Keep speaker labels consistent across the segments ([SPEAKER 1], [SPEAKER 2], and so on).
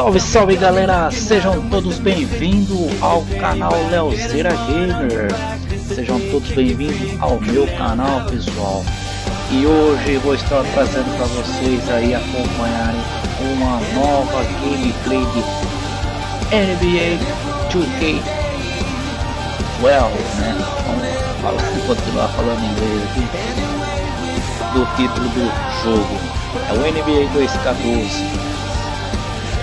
[SPEAKER 1] Salve, salve galera, sejam todos bem-vindos ao canal Leozeira Gamer. Sejam todos bem-vindos ao meu canal, pessoal. E hoje vou estar trazendo para vocês aí acompanharem uma nova gameplay de NBA 2K12, né? Vamos continuar falando inglês aqui. Do título do jogo é o NBA 2K12.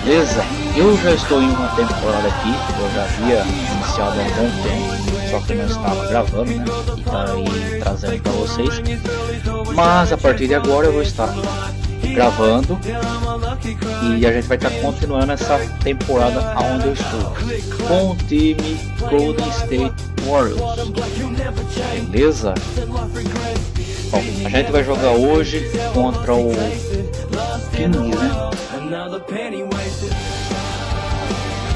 [SPEAKER 1] Beleza? Eu já estou em uma temporada aqui, eu já havia iniciado há um bom tempo, só que não estava gravando, né? E tá aí trazendo para vocês. Mas a partir de agora eu vou estar gravando e a gente vai estar continuando essa temporada aonde eu estou com o time Golden State Warriors. Beleza? Bom, a gente vai jogar hoje contra o Kings, né?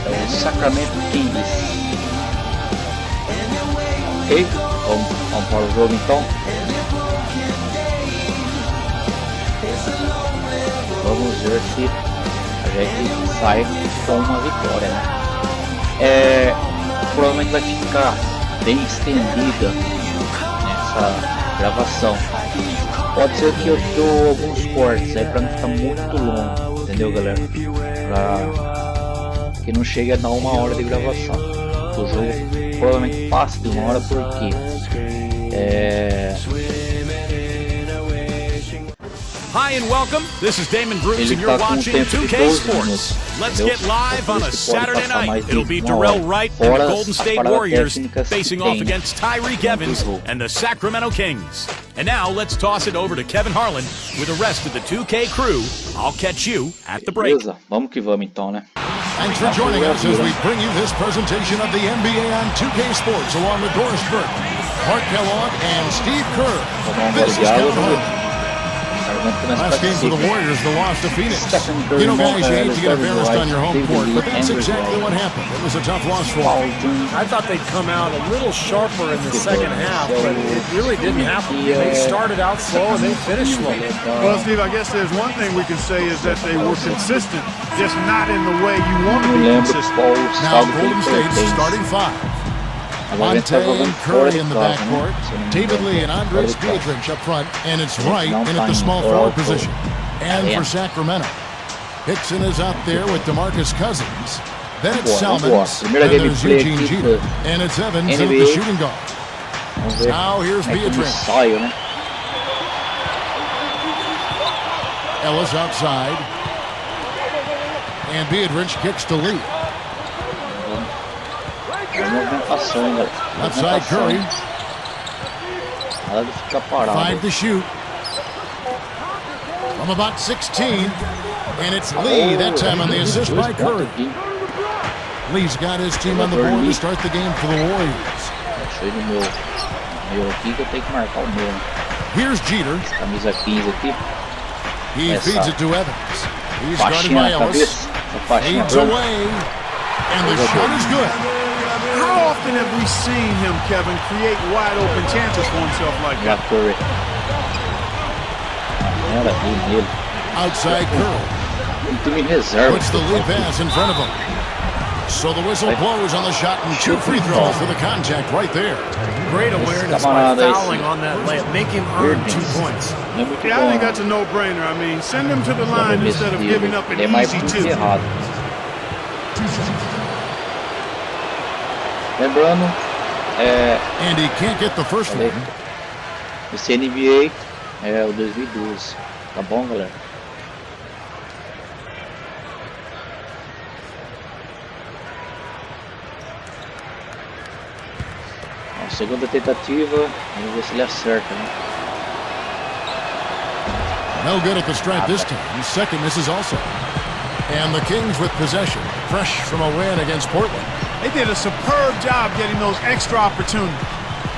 [SPEAKER 1] É o Sacramento Kings. Ok? Vamos para o jogo então. Vamos ver se a gente sai com uma vitória, né? Provavelmente vai ficar bem estendida nessa gravação. Pode ser que eu dou alguns cortes aí para não ficar muito longo, entendeu, galera? Pra que não chegue a dar 1 hora de gravação. O jogo provavelmente passa de 1 hora porque
[SPEAKER 2] Hi and welcome. This is Damon Bruce and you're watching 2K Sports. Let's get live on a Saturday night. It'll be Darrell Wright and the Golden State Warriors facing off against Tyreke Evans and the Sacramento Kings. And now let's toss it over to Kevin Harlan with the rest of the 2K crew. I'll catch you at the break.
[SPEAKER 1] Beleza, vamos que vamos então, né?
[SPEAKER 3] Thanks for joining us as we bring you this presentation of the NBA on 2K Sports along with Doris Burke, Mark Kellogg, and Steve Kerr. This is Kevin Harlan. Last game for the Warriors, the loss to Phoenix. You know, guys, you hate to get embarrassed on your home court, but that's exactly what happened. It was a tough loss for them.
[SPEAKER 4] I thought they'd come out a little sharper in the second half, but it really didn't happen. They started out slow and they finished slow.
[SPEAKER 5] Well, Steve, I guess there's one thing we can say is that they were consistent, just not in the way you want to be consistent.
[SPEAKER 3] Now, Golden State's starting 5. Fonte, Curry in the backcourt, David Lee and Andres Pietrich up front, and it's Wright in at the small forward position. And for Sacramento, Hickson is out there with DeMarcus Cousins. Then it's Salmons, and there's Eugene Jeter, and it's Evans at the shooting guard. Now here's Pietrich. Ellis outside, and Pietrich kicks to Lee. Outside Curry. 5 to shoot. From about 16. And it's Lee that time on the assist by Curry. Lee's got his team on the board to start the game for the Warriors. Here's Jeter. He feeds it to Evans. He's guarded by Ellis. Feeds away. And the shot is good.
[SPEAKER 5] How often have we seen him, Kevin, create wide open chances for himself like that?
[SPEAKER 3] Outside Curry. Puts the lead pass in front of him. So the whistle blows on the shot and 2 free throws for the contact right there.
[SPEAKER 4] Great awareness by fouling on that layup. Make him earn 2 points.
[SPEAKER 5] Yeah, I think that's a no-brainer. I mean, send him to the line instead of giving up an easy 2.
[SPEAKER 1] Lembrando,
[SPEAKER 3] and he can't get the first one.
[SPEAKER 1] Esse NBA é o 2012, tá bom, galera? A segunda tentativa, vamos ver se ele acerta, né?
[SPEAKER 3] No good at the stripe this time. His second misses also. And the Kings with possession, fresh from a win against Portland.
[SPEAKER 5] They did a superb job getting those extra opportunities.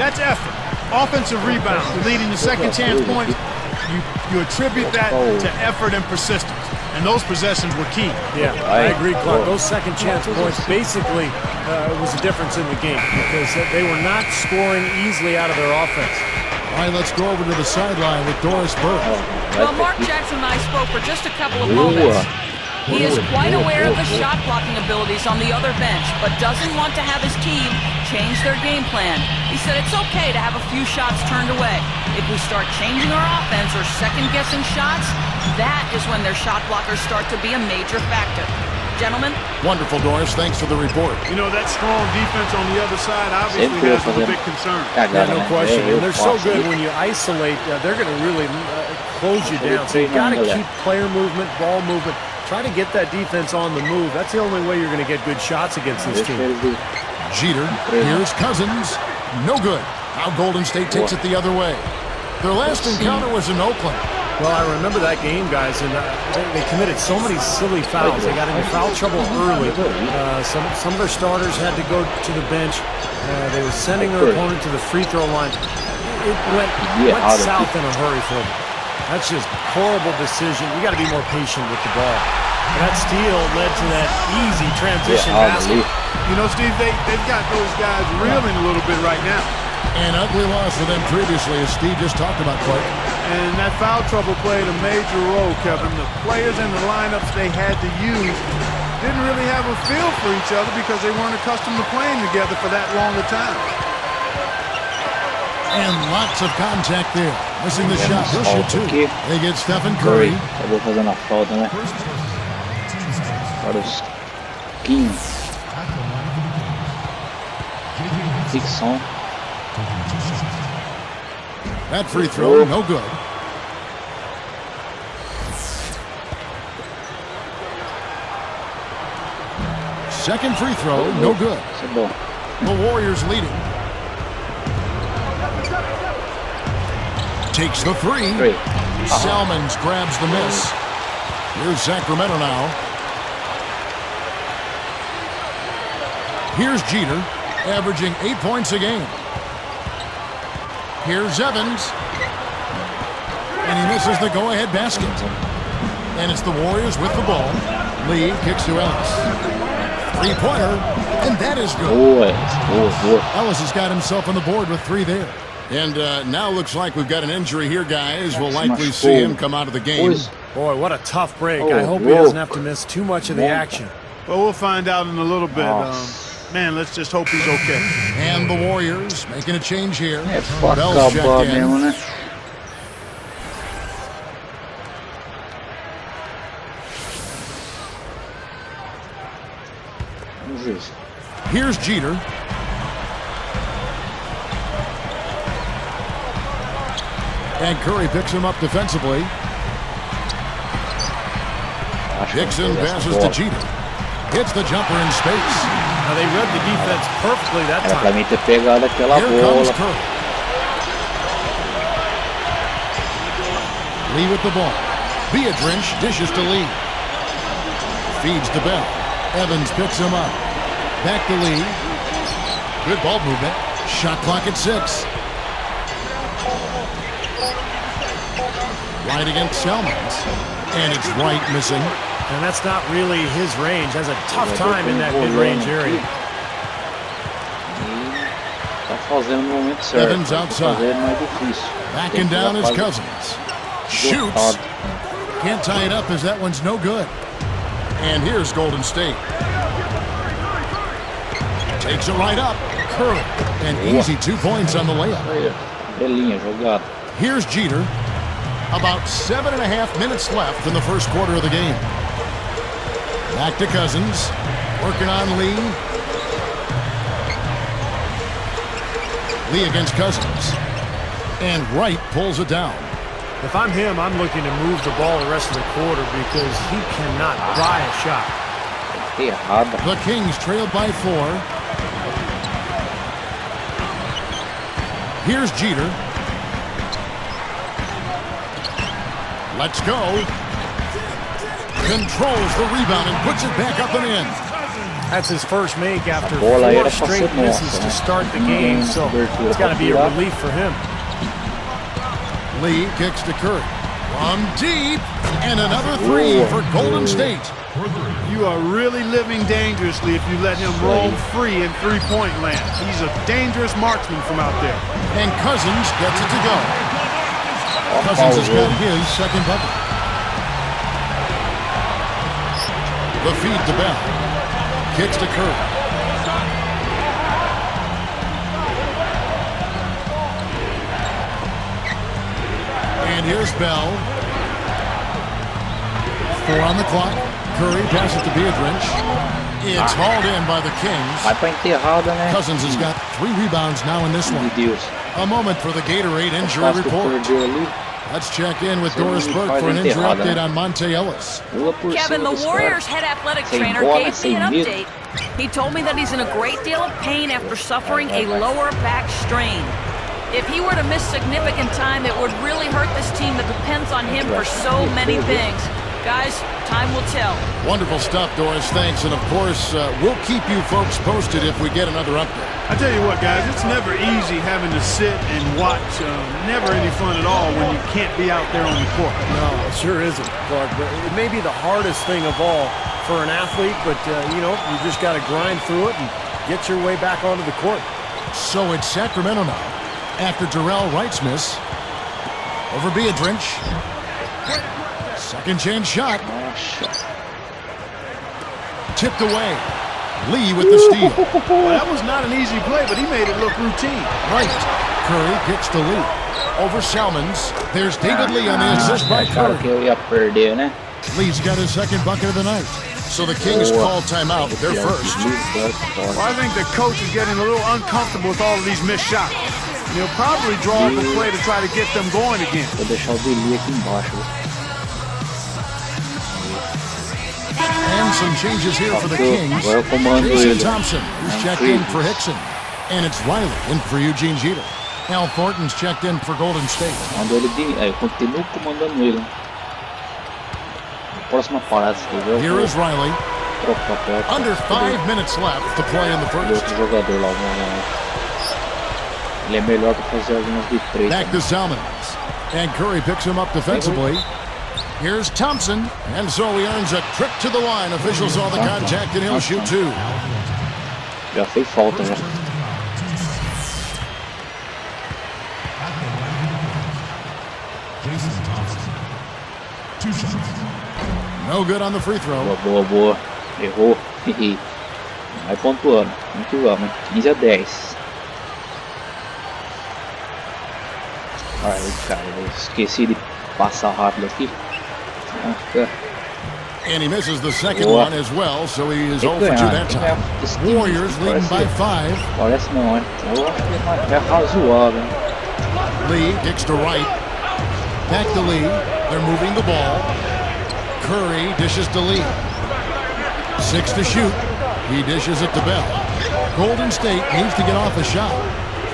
[SPEAKER 5] That's effort. Offensive rebound, leading to second chance points. You attribute that to effort and persistence. And those possessions were key.
[SPEAKER 4] Yeah, I agree, Clark. Those second chance points basically was the difference in the game because they were not scoring easily out of their offense.
[SPEAKER 3] All right, let's go over to the sideline with Doris Burke.
[SPEAKER 6] Well, Mark Jackson and I spoke for just a couple of moments. He is quite aware of the shot blocking abilities on the other bench, but doesn't want to have his team change their game plan. He said it's okay to have a few shots turned away. If we start changing our offense or second-guessing shots, that is when their shot blockers start to be a major factor. Gentlemen?
[SPEAKER 3] Wonderful, Doris. Thanks for the report.
[SPEAKER 5] You know, that strong defense on the other side obviously has a big concern.
[SPEAKER 4] Yeah, no question. And they're so good when you isolate, they're going to really close you down. So you've got to keep player movement, ball movement. Try to get that defense on the move. That's the only way you're going to get good shots against this team.
[SPEAKER 3] Jeter, here's Cousins. No good. Now Golden State takes it the other way. Their last encounter was in Oakland.
[SPEAKER 4] Well, I remember that game, guys, and they committed so many silly fouls. They got into foul trouble early. Some of their starters had to go to the bench. They were sending their opponent to the free throw line. It went south in a hurry for them. That's just horrible decision. You got to be more patient with the ball. And that steal led to that easy transition basket.
[SPEAKER 5] You know, Steve, they've got those guys reeling a little bit right now.
[SPEAKER 3] An ugly loss for them previously, as Steve just talked about, Clark.
[SPEAKER 5] And that foul trouble played a major role, Kevin. The players in the lineups they had to use didn't really have a feel for each other because they weren't accustomed to playing together for that long a time.
[SPEAKER 3] And lots of contact there. Missing the shot. He'll shoot two. They get Stephen Curry.
[SPEAKER 1] Acabou fazendo a falta, né? Para os 15. Ficção.
[SPEAKER 3] That free throw, no good. Second free throw, no good. The Warriors leading. Takes the three. Salmons grabs the miss. Here's Sacramento now. Here's Jeter, averaging 8 points a game. Here's Evans. And he misses the go-ahead basket. And it's the Warriors with the ball. Lee kicks to Ellis. Three-pointer, and that is good. Ellis has got himself on the board with three there. And now looks like we've got an injury here, guys. We'll likely see him come out of the game.
[SPEAKER 4] Boy, what a tough break. I hope he doesn't have to miss too much of the action.
[SPEAKER 5] Well, we'll find out in a little bit. Man, let's just hope he's okay.
[SPEAKER 3] And the Warriors making a change here.
[SPEAKER 1] Bell's checked in.
[SPEAKER 3] Here's Jeter. And Curry picks him up defensively. Dixon passes to Jeter. Hits the jumper in space.
[SPEAKER 4] Now they read the defense perfectly that time.
[SPEAKER 1] Era pra mim ter pegado aquela bola.
[SPEAKER 3] Lee with the ball. Beatrice dishes to Lee. Feeds to Bell. Evans picks him up. Back to Lee. Good ball movement. Shot clock at 6. Right against Salmons. And it's right missing.
[SPEAKER 4] And that's not really his range. Has a tough time in that mid-range area.
[SPEAKER 3] Evans outside. Backing down his Cousins. Shoots. Can't tie it up as that one's no good. And here's Golden State. Takes it right up. Curry. An easy 2 points on the layup. Here's Jeter. About 7.5 minutes left in the first quarter of the game. Back to Cousins. Working on Lee. Lee against Cousins. And Wright pulls it down.
[SPEAKER 4] If I'm him, I'm looking to move the ball the rest of the quarter because he cannot buy a shot.
[SPEAKER 3] The Kings trailed by 4. Here's Jeter. Let's go. Controls the rebound and puts it back up and in.
[SPEAKER 4] That's his first make after 4 straight misses to start the game, so it's got to be a relief for him.
[SPEAKER 3] Lee kicks to Curry. From deep, and another 3 for Golden State.
[SPEAKER 5] You are really living dangerously if you let him roam free in three-point land. He's a dangerous marksman from out there.
[SPEAKER 3] And Cousins gets it to go. Cousins has got his second bucket. The feed to Bell. Kicks to Curry. And here's Bell. 4 on the clock. Curry passes to Vietram. It's hauled in by the Kings.
[SPEAKER 1] Vai pra enterrada, né?
[SPEAKER 3] Cousins has got 3 rebounds now in this one. A moment for the Gatorade injury report. Let's check in with Doris Burke for an injury update on Monte Ellis.
[SPEAKER 6] Kevin, the Warriors' head athletic trainer gave me an update. He told me that he's in a great deal of pain after suffering a lower back strain. If he were to miss significant time, it would really hurt this team that depends on him for so many things. Guys, time will tell.
[SPEAKER 3] Wonderful stuff, Doris. Thanks. And, of course, we'll keep you folks posted if we get another update.
[SPEAKER 5] I tell you what, guys, it's never easy having to sit and watch. Never any fun at all when you can't be out there on the court.
[SPEAKER 4] No, it sure isn't, Clark. But it may be the hardest thing of all for an athlete, but, you know, you just got to grind through it and get your way back onto the court.
[SPEAKER 3] So it's Sacramento now. After Jarrell Wright's miss. Over Beatrice. Second chance shot. Tipped away. Lee with the steal.
[SPEAKER 5] Well, that was not an easy play, but he made it look routine.
[SPEAKER 3] Right. Curry kicks to Lee. Over Salmons. There's David Lee on the assist by Curry. Lee's got his second bucket of the night. So the Kings call timeout. They're first.
[SPEAKER 5] Well, I think the coach is getting a little uncomfortable with all of these missed shots. He'll probably draw up a play to try to get them going again.
[SPEAKER 1] Vou deixar o Deli aqui embaixo.
[SPEAKER 3] And some changes here for the Kings. Jason Thompson, who's checked in for Hickson. And it's Riley in for Eugene Jeter. Al Thornton's checked in for Golden State.
[SPEAKER 1] Eu continuo comandando ele. Próxima parada,
[SPEAKER 3] here is Riley. Under 5 minutes left to play in the first.
[SPEAKER 1] Outro jogador lá, ele é melhor para fazer algumas de 3.
[SPEAKER 3] Back to Salmons. And Curry picks him up defensively. Here's Thompson, and so he earns a trip to the line. Officials saw the contact, and he'll shoot 2.
[SPEAKER 1] Já fez falta, já.
[SPEAKER 3] No good on the free throw.
[SPEAKER 1] Boa. Errou. Vai pontuando. Vamos que vamos. 15-10. Ai, cara, eu esqueci de passar rápido aqui.
[SPEAKER 3] And he misses the second one as well, so he is 0 for 2 that time. Warriors leading by 5.
[SPEAKER 1] Parece não, hein? Eu acho que é razoável.
[SPEAKER 3] Lee kicks to right. Back to Lee. They're moving the ball. Curry dishes to Lee. 6 to shoot. He dishes it to Bell. Golden State needs to get off a shot.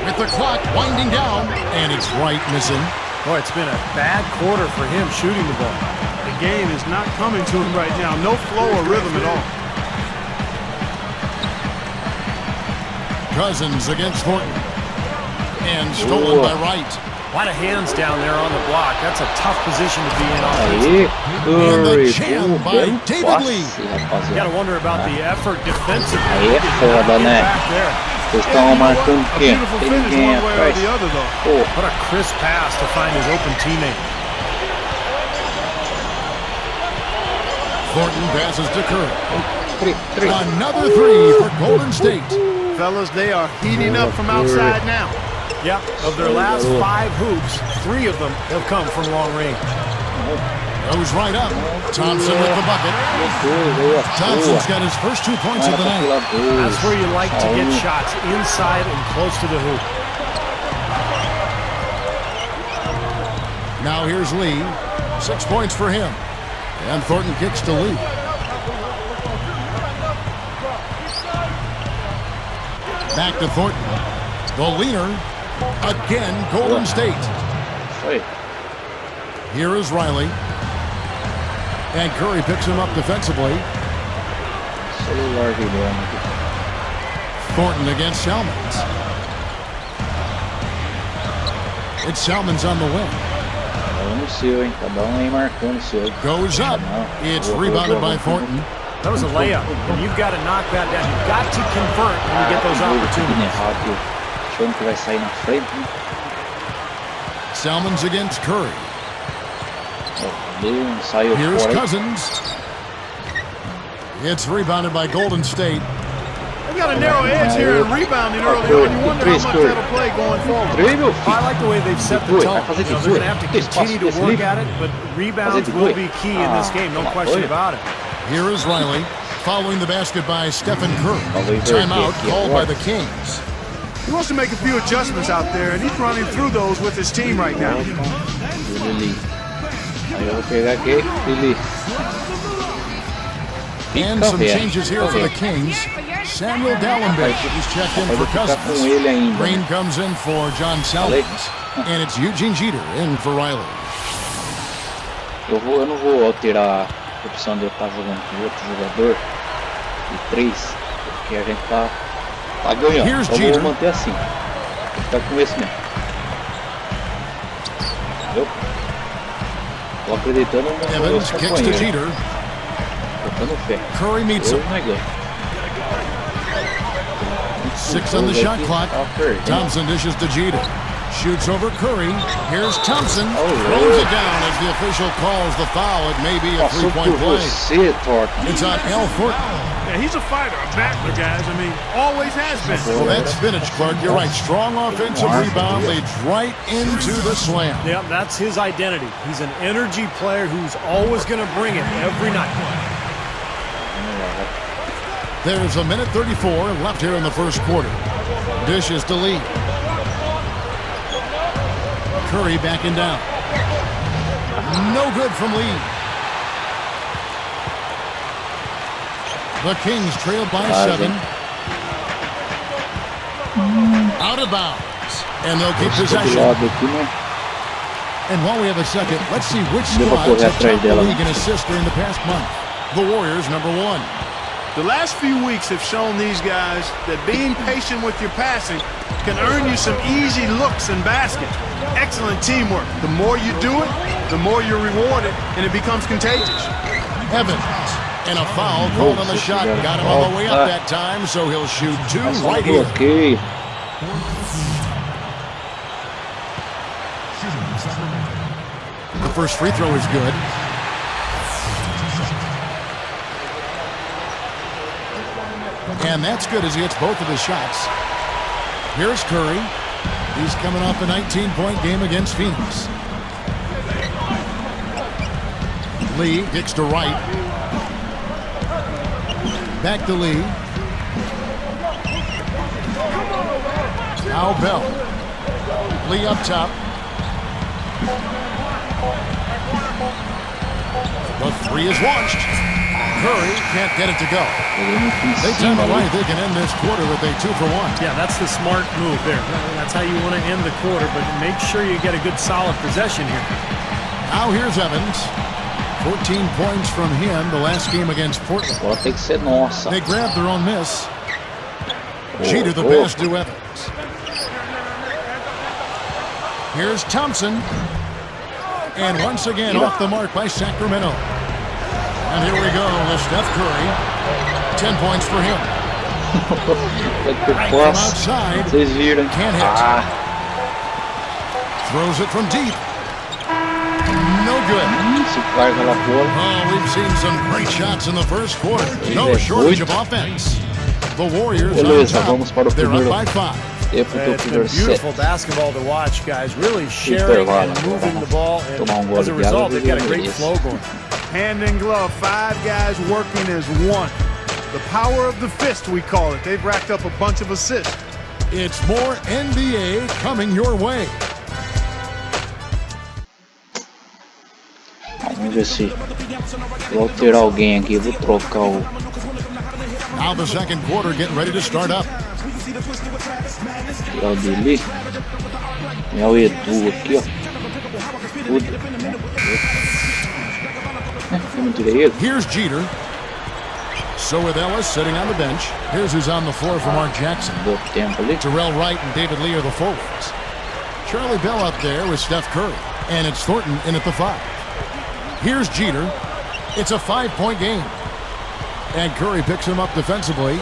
[SPEAKER 3] With the clock winding down, and it's Wright missing.
[SPEAKER 4] Boy, it's been a bad quarter for him shooting the ball.
[SPEAKER 5] The game is not coming to him right now. No flow or rhythm at all.
[SPEAKER 3] Cousins against Thornton. And stolen by Wright.
[SPEAKER 4] A lot of hands down there on the block. That's a tough position to be in
[SPEAKER 3] offensively. And the jam by David Lee.
[SPEAKER 4] You got to wonder about the effort defensively.
[SPEAKER 1] Aí é foda, né? Vocês estão marcando o quê? Tem ninguém atrás.
[SPEAKER 4] What a crisp pass to find his open teammate.
[SPEAKER 3] Thornton passes to Curry. Another 3 for Golden State.
[SPEAKER 5] Fellas, they are heating up from outside now.
[SPEAKER 4] Yeah, of their last 5 hoops, 3 of them have come from long range.
[SPEAKER 3] Goes right up. Thompson with the bucket. Thompson's got his first 2 points of the night.
[SPEAKER 4] That's where you like to get shots, inside and close to the hoop.
[SPEAKER 3] Now here's Lee. 6 points for him. And Thornton kicks to Lee. Back to Thornton. The leaner. Again, Golden State. Here is Riley. And Curry picks him up defensively. Thornton against Salmons. It's Salmons on the wing. Goes up. It's rebounded by Thornton.
[SPEAKER 4] That was a layup. And you've got to knock that down. You've got to convert when you get those opportunities.
[SPEAKER 3] Salmons against Curry. Here's Cousins. It's rebounded by Golden State.
[SPEAKER 5] They've got a narrow edge here in rebounding early on. You wonder how much that'll play going forward.
[SPEAKER 4] I like the way they've set the tone. They're going to have to continue to work at it, but rebounds will be key in this game, no question about it.
[SPEAKER 3] Here is Riley, following the basket by Stephen Curry. Timeout called by the Kings.
[SPEAKER 5] He wants to make a few adjustments out there, and he's running through those with his team right now.
[SPEAKER 3] And some changes here for the Kings. Samuel Dallenberg, he's checked in for Cousins. Green comes in for John Salvins. And it's Eugene Jeter in for Riley.
[SPEAKER 1] Eu não vou alterar a opção de eu estar jogando com outro jogador de 3, porque a gente tá ganhando. Então eu vou manter assim. Vou ficar com esse mesmo. Entendeu? Tô acreditando no meu companheiro. Botando fé.
[SPEAKER 3] Curry meets him. 6 on the shot clock. Thompson dishes to Jeter. Shoots over Curry. Here's Thompson. Throws it down as the official calls the foul. It may be a 3-point play. It's on Al Thornton.
[SPEAKER 5] Yeah, he's a fighter, a battler, guys. I mean, always has been.
[SPEAKER 3] Well, that's vintage, Clark. You're right. Strong offensive rebound leads right into the slam.
[SPEAKER 4] Yeah, that's his identity. He's an energy player who's always going to bring it every night.
[SPEAKER 3] There's a minute 34 left here in the first quarter. Dishes to Lee. Curry backing down. No good from Lee. The Kings trail by 7. Out of bounds. And they'll keep possession. And while we have a second, let's see which squads have topped the league in assists during the past month. The Warriors, number 1.
[SPEAKER 5] The last few weeks have shown these guys that being patient with your passing can earn you some easy looks and baskets. Excellent teamwork. The more you do it, the more you're rewarded, and it becomes contagious.
[SPEAKER 3] Evans, and a foul called on the shot. Got him all the way up that time, so he'll shoot 2 right here. The first free throw is good. And that's good as he hits both of his shots. Here's Curry. He's coming off a 19-point game against Phoenix. Lee kicks to right. Back to Lee. Now Bell. Lee up top. The 3 is launched. Curry can't get it to go. They time it right. They can end this quarter with a 2 for 1.
[SPEAKER 4] Yeah, that's the smart move there. That's how you want to end the quarter, but make sure you get a good solid possession here.
[SPEAKER 3] Now here's Evans. 14 points from him the last game against Portland. They grabbed their own miss. Jeter the pass to Evans. Here's Thompson. And once again off the mark by Sacramento. And here we go with Steph Curry. 10 points for him. Right from outside. Can't hit. Throws it from deep. No good. Oh, we've seen some great shots in the first quarter. No shortage of offense. The Warriors on top. They're up by 5.
[SPEAKER 4] It's been beautiful basketball to watch, guys. Really sharing and moving the ball. And as a result, they've got a great flow going.
[SPEAKER 5] Hand in glove, 5 guys working as one. The power of the fist, we call it. They've racked up a bunch of assists.
[SPEAKER 3] It's more NBA coming your way.
[SPEAKER 1] Vamos ver se vou alterar alguém aqui. Vou trocar o.
[SPEAKER 3] Now the second quarter getting ready to start up.
[SPEAKER 1] Tirar o dele. É o Edu aqui, ó. Tudo.
[SPEAKER 3] Here's Jeter. So with Ellis sitting on the bench, here's who's on the floor for Mark Jackson. Terrell Wright and David Lee are the forwards. Charlie Bell up there with Steph Curry. And it's Thornton in at the 5. Here's Jeter. It's a 5-point game. And Curry picks him up defensively.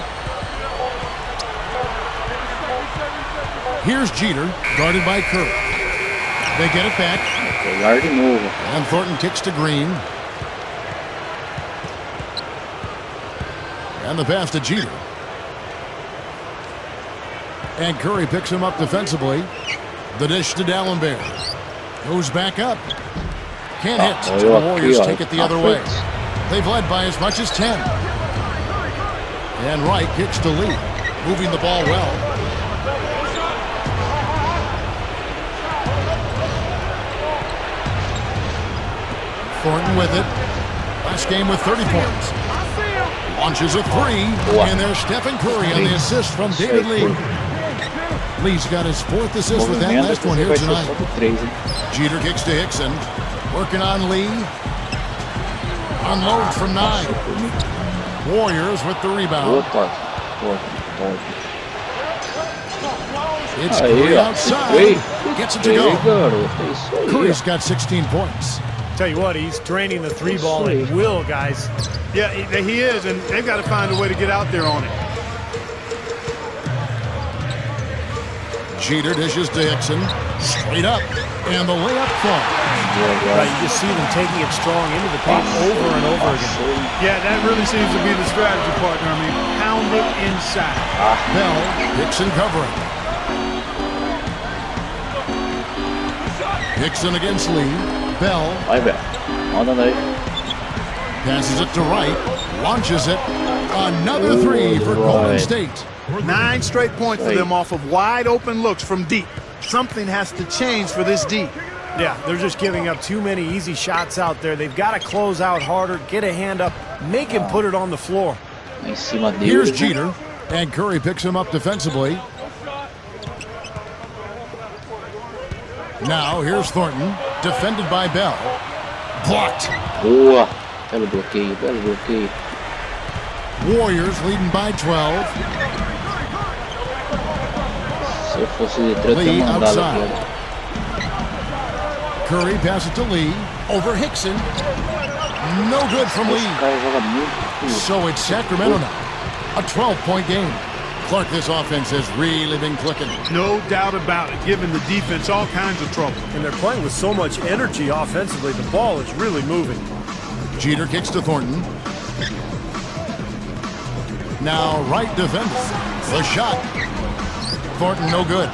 [SPEAKER 3] Here's Jeter, guarded by Curry. They get it back. And Thornton kicks to Green. And the pass to Jeter. And Curry picks him up defensively. The dish to Dallenberg. Goes back up. Can't hit. The Warriors take it the other way. They've led by as much as 10. And Wright kicks to Lee. Moving the ball well. Thornton with it. Last game with 30 points. Launches a three. And there's Stephen Curry on the assist from David Lee. Lee's got his 4th assist with that last one here tonight. Jeter kicks to Hickson. Working on Lee. Unloads from 9. Warriors with the rebound. It's Curry outside. Gets it to go. Curry's got 16 points.
[SPEAKER 4] Tell you what, he's draining the 3-ball at will, guys.
[SPEAKER 5] Yeah, he is, and they've got to find a way to get out there on it.
[SPEAKER 3] Jeter dishes to Hickson. Straight up. And the layup falls.
[SPEAKER 4] Right, you just see them taking it strong into the paint over and over again.
[SPEAKER 5] Yeah, that really seems to be the strategy, partner. I mean, pound it inside.
[SPEAKER 3] Bell, Hickson covering. Hickson against Lee. Bell. Passes it to Wright. Launches it. Another 3 for Golden State.
[SPEAKER 5] 9 straight points for them off of wide open looks from deep. Something has to change for this D.
[SPEAKER 4] Yeah, they're just giving up too many easy shots out there. They've got to close out harder, get a hand up, make him put it on the floor.
[SPEAKER 3] Here's Jeter, and Curry picks him up defensively. Now here's Thornton, defended by Bell. Blocked.
[SPEAKER 1] Boa. Belo bloqueio, belo bloqueio.
[SPEAKER 3] Warriors leading by 12.
[SPEAKER 1] Se eu fosse de três, eu mandava aqui.
[SPEAKER 3] Curry passes to Lee. Over Hickson. No good from Lee. So it's Sacramento now. A 12-point game. Clark, this offense has really been clicking.
[SPEAKER 5] No doubt about it, giving the defense all kinds of trouble.
[SPEAKER 4] And they're playing with so much energy offensively. The ball is really moving.
[SPEAKER 3] Jeter kicks to Thornton. Now Wright defends. The shot. Thornton no good.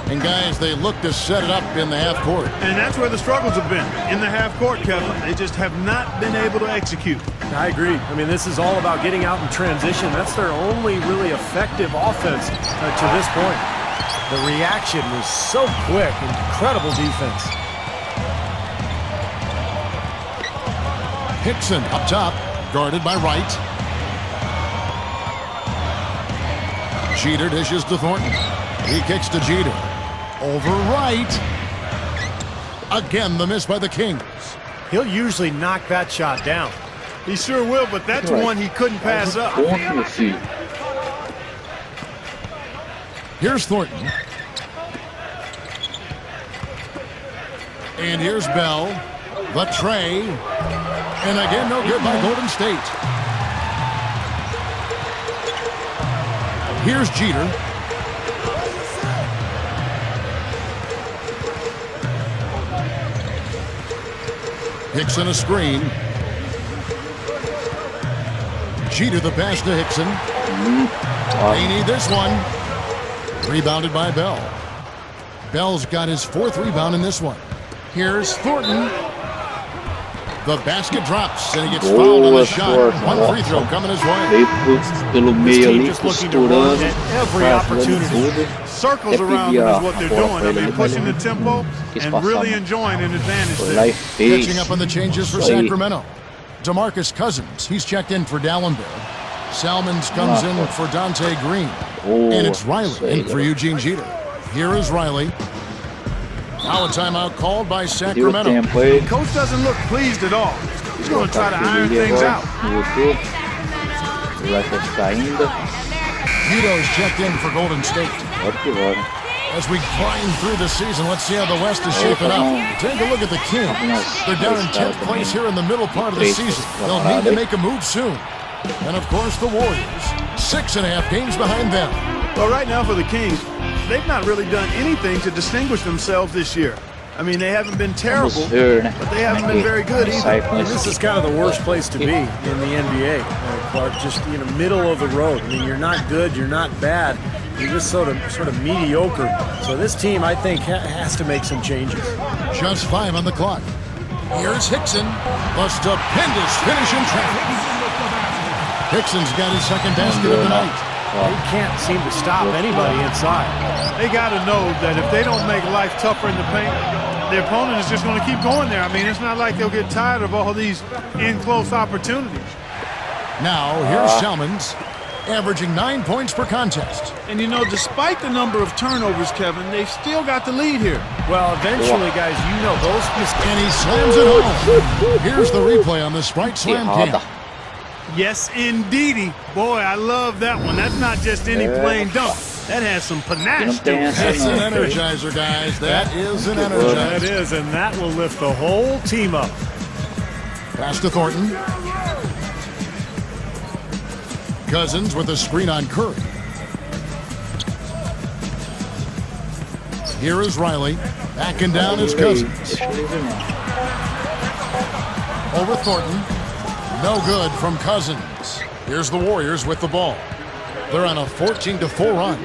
[SPEAKER 3] And guys, they look to set it up in the half court.
[SPEAKER 5] And that's where the struggles have been. In the half court, Kevin. They just have not been able to execute.
[SPEAKER 4] I agree. I mean, this is all about getting out in transition. That's their only really effective offense to this point. The reaction was so quick. Incredible defense.
[SPEAKER 3] Hickson up top, guarded by Wright. Jeter dishes to Thornton. He kicks to Jeter. Over Wright. Again, the miss by the Kings.
[SPEAKER 4] He'll usually knock that shot down.
[SPEAKER 5] He sure will, but that's one he couldn't pass up.
[SPEAKER 3] Here's Thornton. And here's Bell. The tray. And again, no good by Golden State. Here's Jeter. Hickson a screen. Jeter the pass to Hickson. They need this one. Rebounded by Bell. Bell's got his 4th rebound in this one. Here's Thornton. The basket drops and he gets fouled on the shot. One free throw coming his way.
[SPEAKER 1] Pelo meio ali,
[SPEAKER 4] Just looking to run at every opportunity.
[SPEAKER 5] Circles around them is what they're doing. I mean, pushing the tempo and really enjoying an advantage there.
[SPEAKER 3] Catching up on the changes for Sacramento. DeMarcus Cousins, he's checked in for Dallenberg. Salmons comes in for Dante Green. And it's Riley in for Eugene Jeter. Here is Riley. Now a timeout called by Sacramento.
[SPEAKER 5] The coach doesn't look pleased at all. He's going to try to iron things out.
[SPEAKER 3] Vito's checked in for Golden State. As we climb through the season, let's see how the West is shaping up. Take a look at the Kings. They're down in 10th place here in the middle part of the season. They'll need to make a move soon. And of course, the Warriors, 6.5 games behind them.
[SPEAKER 5] Well, right now for the Kings, they've not really done anything to distinguish themselves this year. I mean, they haven't been terrible,
[SPEAKER 1] ver, né?
[SPEAKER 5] but they haven't been very good either.
[SPEAKER 4] And this is kind of the worst place to be in the NBA, Clark. Just middle of the road. I mean, you're not good, you're not bad, you're just sort of mediocre. So this team, I think, has to make some changes.
[SPEAKER 3] Just 5 on the clock. Here's Hickson. A stupendous finish in traffic. Hickson's got his second basket of the night.
[SPEAKER 4] They can't seem to stop anybody inside.
[SPEAKER 5] They got to know that if they don't make life tougher in the paint, the opponent is just going to keep going there. I mean, it's not like they'll get tired of all these in-close opportunities.
[SPEAKER 3] Now, here's Salmons, averaging 9 points per contest.
[SPEAKER 5] And, you know, despite the number of turnovers, Kevin, they've still got the lead here.
[SPEAKER 4] Well, eventually, guys, you know those mistakes.
[SPEAKER 3] And he slams it home. Here's the replay on the Sprite Slam cam.
[SPEAKER 5] Yes, indeedy. Boy, I love that one. That's not just any plain dunk. That has some panache to it.
[SPEAKER 3] That's an energizer, guys. That is an energizer.
[SPEAKER 4] That is, and that will lift the whole team up.
[SPEAKER 3] Pass to Thornton. Cousins with a screen on Curry. Here is Riley. Backing down is Cousins. Over Thornton. No good from Cousins. Here's the Warriors with the ball. They're on a 14-4 run.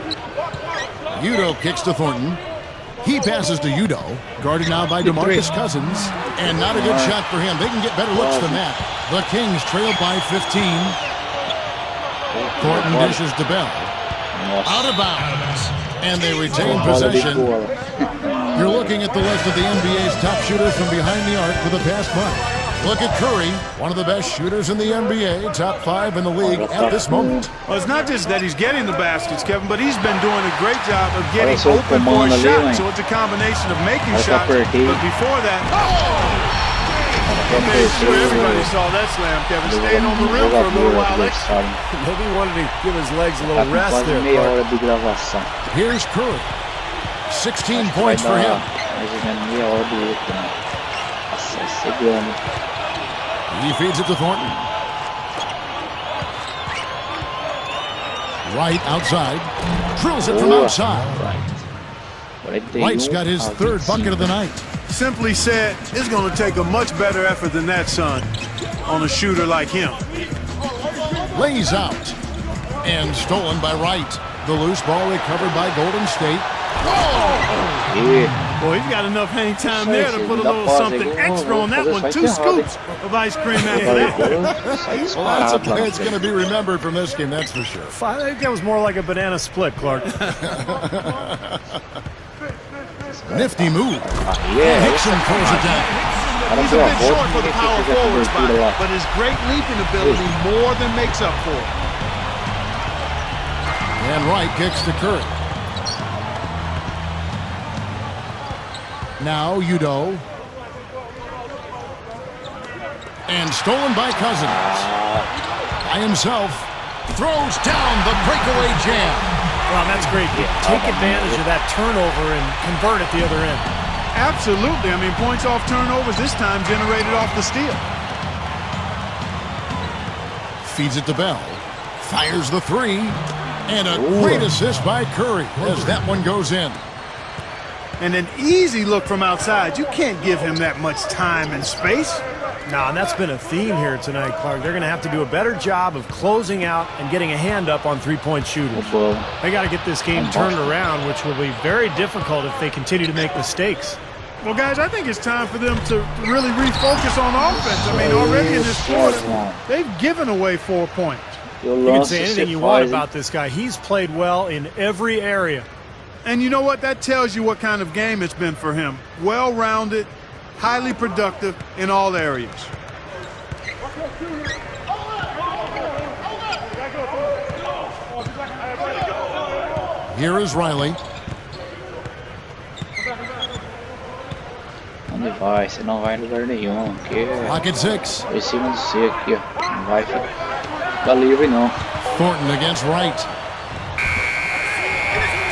[SPEAKER 3] Udo kicks to Thornton. He passes to Udo, guarded now by DeMarcus Cousins. And not a good shot for him. They can get better looks than that. The Kings trail by 15. Thornton dishes to Bell. Out of bounds. And they retain possession. You're looking at the list of the NBA's top shooters from behind the arc for the past month. Look at Curry, one of the best shooters in the NBA, top 5 in the league at this moment.
[SPEAKER 5] Well, it's not just that he's getting the baskets, Kevin, but he's been doing a great job of getting open for a shot. So it's a combination of making shots, but before that, he made sure everybody saw that slam, Kevin, staying on the rim for a little while extra.
[SPEAKER 4] Maybe he wanted to give his legs a little rest there.
[SPEAKER 3] Here's Curry, 16 points for him. He feeds it to Thornton. Wright outside. Drills it from outside. Wright's got his third bucket of the night.
[SPEAKER 5] Simply said, it's going to take a much better effort than that, son, on a shooter like him.
[SPEAKER 3] Lays out. And stolen by Wright. The loose ball recovered by Golden State.
[SPEAKER 5] Boy, he's got enough hang time there to put a little something extra on that one. 2 scoops of ice cream after that.
[SPEAKER 3] Well, that's a play that's going to be remembered from this game, that's for sure.
[SPEAKER 4] I think that was more like a banana split, Clark.
[SPEAKER 3] Nifty move. Hickson pulls it down.
[SPEAKER 5] He's a bit short for the power forward spot, but his great leaping ability more than makes up for it.
[SPEAKER 3] And Wright kicks to Curry. Now Udo. And stolen by Cousins. By himself. Throws down the breakaway jam.
[SPEAKER 4] Well, that's great. Take advantage of that turnover and convert at the other end.
[SPEAKER 5] Absolutely. I mean, points off turnovers this time generated off the steal.
[SPEAKER 3] Feeds it to Bell. Fires the 3. And a great assist by Curry as that one goes in.
[SPEAKER 5] And an easy look from outside. You can't give him that much time and space.
[SPEAKER 4] No, and that's been a theme here tonight, Clark. They're going to have to do a better job of closing out and getting a hand up on three-point shooters. They got to get this game turned around, which will be very difficult if they continue to make mistakes.
[SPEAKER 5] Well, guys, I think it's time for them to really refocus on offense. I mean, already in this quarter, they've given away 4 points.
[SPEAKER 4] You can say anything you want about this guy. He's played well in every area.
[SPEAKER 5] And you know what? That tells you what kind of game it's been for him. Well-rounded, highly productive in all areas.
[SPEAKER 3] Here is Riley.
[SPEAKER 1] Onde vai? Você não vai em lugar nenhum. Aqui é
[SPEAKER 3] Pocket 6.
[SPEAKER 1] em cima de você aqui, ó. Não vai ficar livre não.
[SPEAKER 3] Thornton against Wright.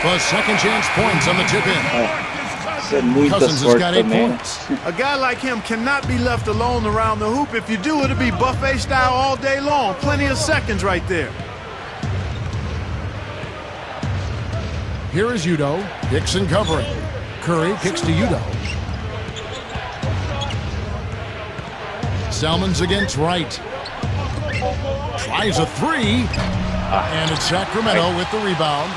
[SPEAKER 3] The second chance points on the tip-in. Cousins has got 8 points.
[SPEAKER 5] A guy like him cannot be left alone around the hoop. If you do, it'll be buffet style all day long. Plenty of seconds right there.
[SPEAKER 3] Here is Udo. Hickson covering. Curry kicks to Udo. Salmon's against Wright. Tries a three. And it's Sacramento with the rebound.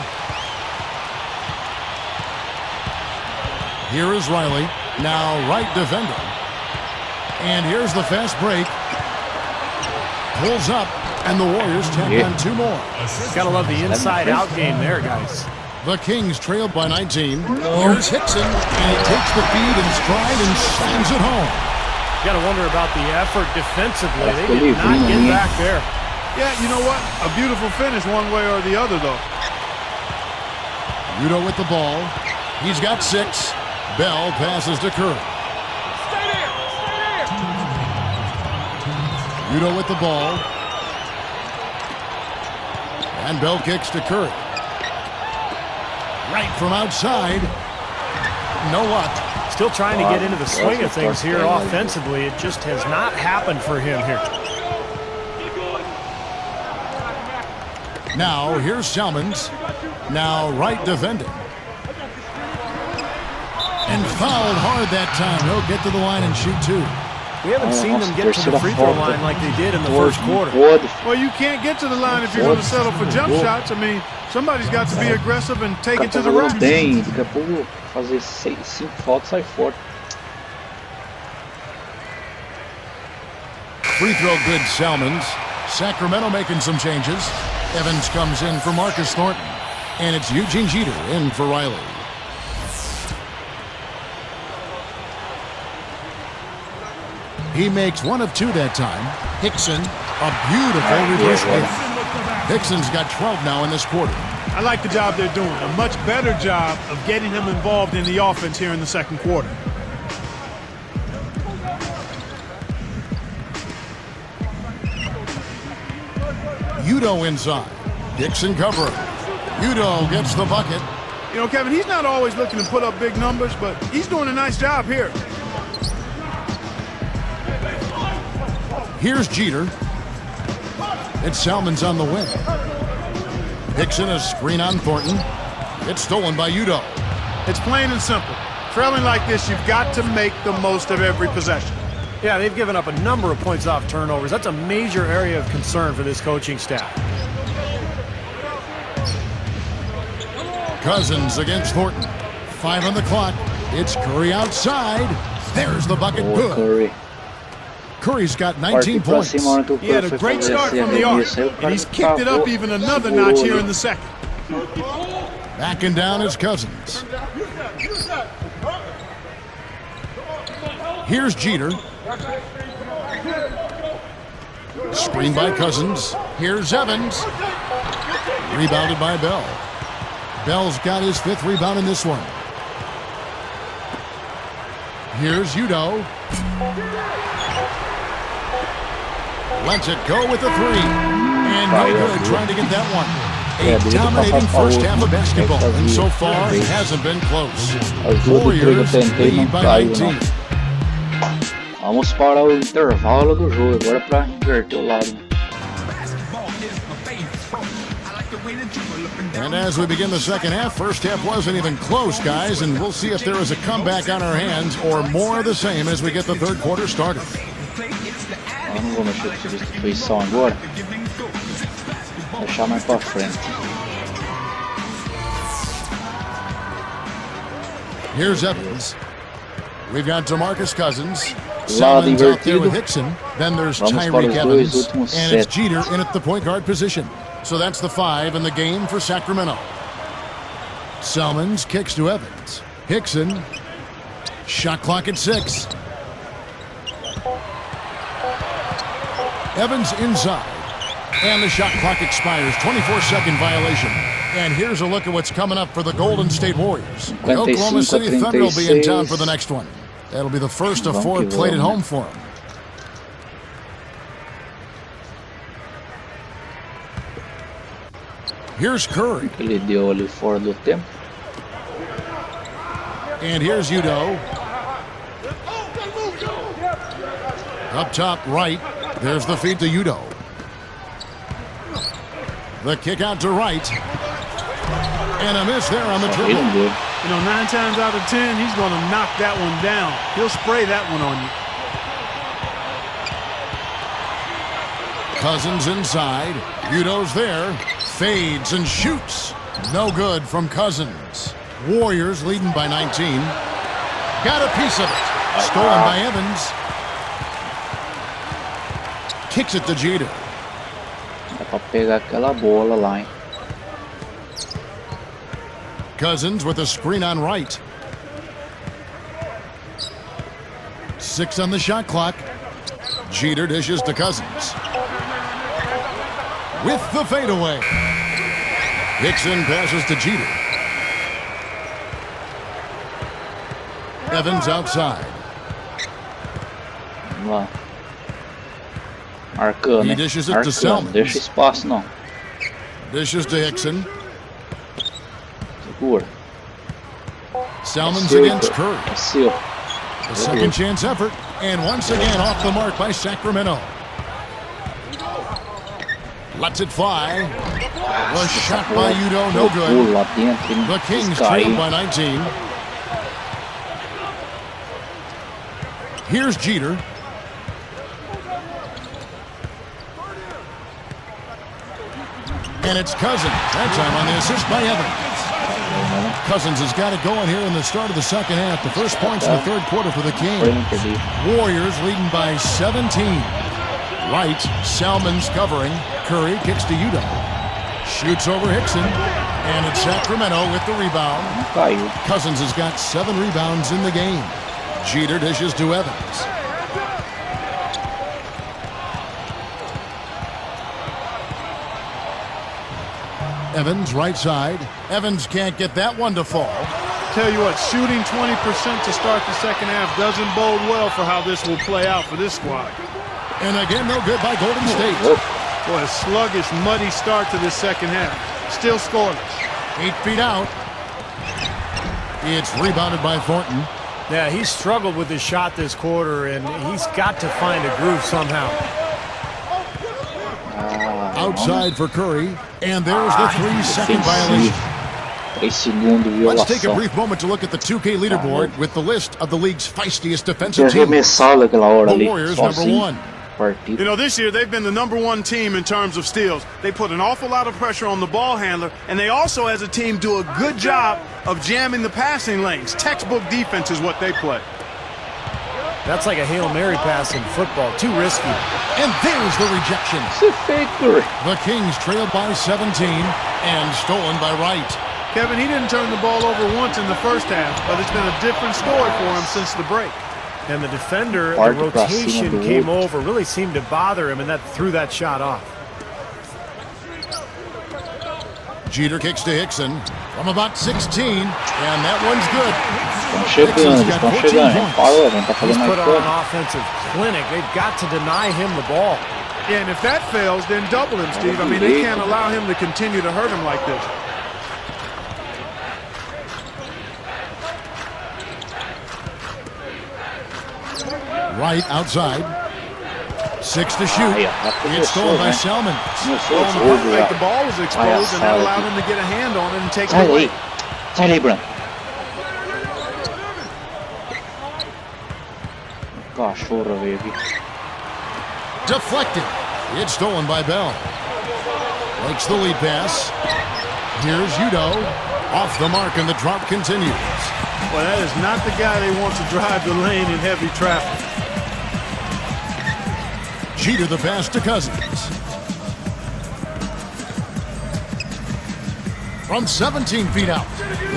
[SPEAKER 3] Here is Riley. Now Wright defending. And here's the fast break. Pulls up, and the Warriors tack on 2 more.
[SPEAKER 4] Gotta love the inside-out game there, guys.
[SPEAKER 3] The Kings trailed by 19. Here's Hickson, and he takes the feed in stride and slams it home.
[SPEAKER 4] You gotta wonder about the effort defensively. They did not get back there.
[SPEAKER 5] Yeah, you know what? A beautiful finish one way or the other, though.
[SPEAKER 3] Udo with the ball. He's got 6. Bell passes to Curry. Udo with the ball. And Bell kicks to Curry. Right from outside. No luck.
[SPEAKER 4] Still trying to get into the swing of things here offensively. It just has not happened for him here.
[SPEAKER 3] Now, here's Salmons. Now, Wright defending. And fouled hard that time. He'll get to the line and shoot 2.
[SPEAKER 4] We haven't seen them get to the free throw line like they did in the first quarter.
[SPEAKER 5] Well, you can't get to the line if you're going to settle for jump shots. I mean, somebody's got to be aggressive and take it to the rack.
[SPEAKER 1] Daqui a pouco fazer 5 faltas, sai fora.
[SPEAKER 3] Free throw good, Salmons. Sacramento making some changes. Evans comes in for Marcus Thornton. And it's Eugene Jeter in for Riley. He makes 1 of 2 that time. Hickson, a beautiful reverse layup. Hickson's got 12 now in this quarter.
[SPEAKER 5] I like the job they're doing. A much better job of getting him involved in the offense here in the second quarter.
[SPEAKER 3] Udo inside. Dixon covering. Udo gets the bucket.
[SPEAKER 5] You know, Kevin, he's not always looking to put up big numbers, but he's doing a nice job here.
[SPEAKER 3] Here's Jeter. It's Salmons on the wing. Hickson, a screen on Thornton. It's stolen by Udo.
[SPEAKER 5] It's plain and simple. Trailing like this, you've got to make the most of every possession.
[SPEAKER 4] Yeah, they've given up a number of points off turnovers. That's a major area of concern for this coaching staff.
[SPEAKER 3] Cousins against Thornton. 5 on the clock. It's Curry outside. There's the bucket. Good.
[SPEAKER 1] Curry.
[SPEAKER 3] Curry's got 19 points.
[SPEAKER 5] He had a great start from the arc, and he's kicked it up even another notch here in the second.
[SPEAKER 3] Backing down is Cousins. Here's Jeter. Screen by Cousins. Here's Evans. Rebounded by Bell. Bell's got his 5th rebound in this one. Here's Udo. Lets it go with the 3. And no good trying to get that one. A dominating first half of basketball. And so far, it hasn't been close. Warriors lead by 19.
[SPEAKER 1] Vamos para o intervalo do jogo agora para inverter o lado.
[SPEAKER 3] And as we begin the second half, first half wasn't even close, guys, and we'll see if there is a comeback on our hands or more of the same as we get the third quarter started.
[SPEAKER 1] Eu não vou mexer com substituição agora. Vou deixar mais para frente.
[SPEAKER 3] Here's Evans. We've got DeMarcus Cousins.
[SPEAKER 1] Lado
[SPEAKER 3] Salmons out there
[SPEAKER 1] invertido.
[SPEAKER 3] with Hickson. Then there's
[SPEAKER 1] Vamos para
[SPEAKER 3] Tyreek
[SPEAKER 1] os dois
[SPEAKER 3] Evans.
[SPEAKER 1] últimos
[SPEAKER 3] And it's
[SPEAKER 1] sets.
[SPEAKER 3] Jeter in at the point guard position. So that's the 5 in the game for Sacramento. Salmons kicks to Evans. Hickson. Shot clock at 6. Evans inside. And the shot clock expires. 24-second violation. And here's a look at what's coming up for the Golden State Warriors. The Oklahoma City Thunder will be in town for the next one. That'll be the first of 4 played at home for them. Here's Curry.
[SPEAKER 1] Ele deu ali fora do tempo.
[SPEAKER 3] And here's Udo. Up top right. There's the feed to Udo. The kick out to Wright. And a miss there on the dribble.
[SPEAKER 5] You know, 9 times out of 10, he's going to knock that one down. He'll spray that one on you.
[SPEAKER 3] Cousins inside. Udo's there. Fades and shoots. No good from Cousins. Warriors leading by 19. Got a piece of it. Stolen by Evans. Kicks it to Jeter.
[SPEAKER 1] Dá pra pegar aquela bola lá, hein?
[SPEAKER 3] Cousins with a screen on right. 6 on the shot clock. Jeter dishes to Cousins. With the fadeaway. Hickson passes to Jeter. Evans outside.
[SPEAKER 1] Vamos lá. Marcando,
[SPEAKER 3] He
[SPEAKER 1] né?
[SPEAKER 3] dishes it to
[SPEAKER 1] Marcando,
[SPEAKER 3] Selman.
[SPEAKER 1] deixa espaço não.
[SPEAKER 3] Dishes to Hickson.
[SPEAKER 1] Segura.
[SPEAKER 3] Selman's
[SPEAKER 1] Seu,
[SPEAKER 3] against Curry.
[SPEAKER 1] é seu.
[SPEAKER 3] A second chance effort. And once again off the mark by Sacramento. Lets it fly. Was shot by Udo, no good.
[SPEAKER 1] Pulo lá dentro, hein?
[SPEAKER 3] The Kings
[SPEAKER 1] Cai.
[SPEAKER 3] trail by 19. Here's Jeter. And it's Cousins. That time on the assist by Evans. Cousins has got it going here in the start of the second half. The first points in the third quarter for the Kings. Warriors leading by 17. Right, Salmon's covering. Curry kicks to Udo. Shoots over Hickson. And it's Sacramento with the rebound.
[SPEAKER 1] Caiu.
[SPEAKER 3] Cousins has got 7 rebounds in the game. Jeter dishes to Evans. Evans right side. Evans can't get that one to fall.
[SPEAKER 5] Tell you what, shooting 20% to start the second half doesn't bode well for how this will play out for this squad.
[SPEAKER 3] And again, no good by Golden State.
[SPEAKER 5] Boy, a sluggish, muddy start to this second half. Still scoreless.
[SPEAKER 3] 8 feet out. It's rebounded by Thornton.
[SPEAKER 4] Yeah, he's struggled with his shot this quarter, and he's got to find a groove somehow.
[SPEAKER 3] Outside for Curry. And there's the 3-second violation.
[SPEAKER 1] 3 segundos,
[SPEAKER 3] Let's take a
[SPEAKER 1] violação.
[SPEAKER 3] brief moment to look at the 2K leaderboard with the list of the league's feistiest defensive teams.
[SPEAKER 1] Arremessado aquela hora
[SPEAKER 3] The
[SPEAKER 1] ali,
[SPEAKER 3] Warriors, number
[SPEAKER 1] sozinho.
[SPEAKER 3] 1.
[SPEAKER 5] You know, this year they've been the #1 team in terms of steals. They put an awful lot of pressure on the ball handler, and they also, as a team, do a good job of jamming the passing lanes. Textbook defense is what they play.
[SPEAKER 4] That's like a Hail Mary pass in football. Too risky.
[SPEAKER 3] And there's the rejection.
[SPEAKER 1] Isso é feito.
[SPEAKER 3] The Kings trail by 17 and stolen by Wright.
[SPEAKER 5] Kevin, he didn't turn the ball over once in the first half, but it's been a different story for him since the break.
[SPEAKER 4] And the defender, the
[SPEAKER 1] Hard to cross
[SPEAKER 4] rotation
[SPEAKER 1] him on the
[SPEAKER 4] came
[SPEAKER 1] wood.
[SPEAKER 4] over, really seemed to bother him, and that threw that shot off.
[SPEAKER 3] Jeter kicks to Hickson from about 16, and that one's good.
[SPEAKER 1] Estão chegando, estão chegando. Hein? Parou, não tá
[SPEAKER 4] He's
[SPEAKER 1] fazendo
[SPEAKER 4] put
[SPEAKER 1] mais
[SPEAKER 4] on
[SPEAKER 1] coisa.
[SPEAKER 4] an offensive clinic. They've got to deny him the ball.
[SPEAKER 5] Yeah, and if that fails, then double him, Steve. I mean, they can't allow him to continue to hurt him like this.
[SPEAKER 3] Wright outside. 6 to shoot. It's stolen by Selman.
[SPEAKER 5] Well, in the punt fake, the ball was exposed, and that allowed him to get a hand on it and take it
[SPEAKER 1] Sai
[SPEAKER 5] away.
[SPEAKER 1] daí. Sai daí, Branco. Cachorro veio aqui.
[SPEAKER 3] Deflected. It's stolen by Bell. Breaks the lead pass. Here's Udo. Off the mark, and the drop continues.
[SPEAKER 5] Well, that is not the guy they want to drive the lane in heavy traffic.
[SPEAKER 3] Jeter the pass to Cousins. From 17 feet out.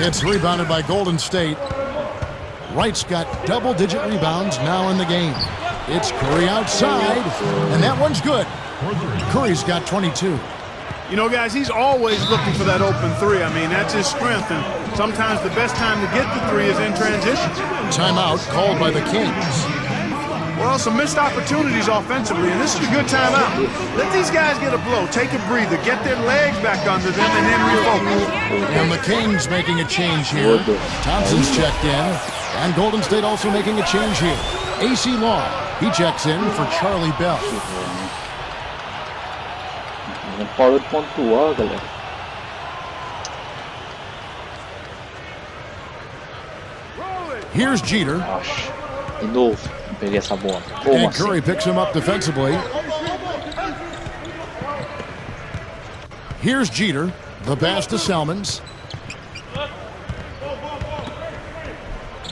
[SPEAKER 3] It's rebounded by Golden State. Wright's got double-digit rebounds now in the game. It's Curry outside, and that one's good. Curry's got 22.
[SPEAKER 5] You know, guys, he's always looking for that open three. I mean, that's his strength, and sometimes the best time to get the three is in transition.
[SPEAKER 3] Timeout called by the Kings.
[SPEAKER 5] Well, some missed opportunities offensively, and this is a good timeout. Let these guys get a blow, take a breather, get their legs back under them, and then refocus.
[SPEAKER 3] And the Kings making a change here. Thompson's checked in, and Golden State also making a change here. AC Long, he checks in for Charlie Bell.
[SPEAKER 1] Não parou de pontuar, galera.
[SPEAKER 3] Here's Jeter.
[SPEAKER 1] Acho. De novo, não peguei essa bola. Como
[SPEAKER 3] And
[SPEAKER 1] assim?
[SPEAKER 3] Curry picks him up defensively. Here's Jeter. The pass to Salmons.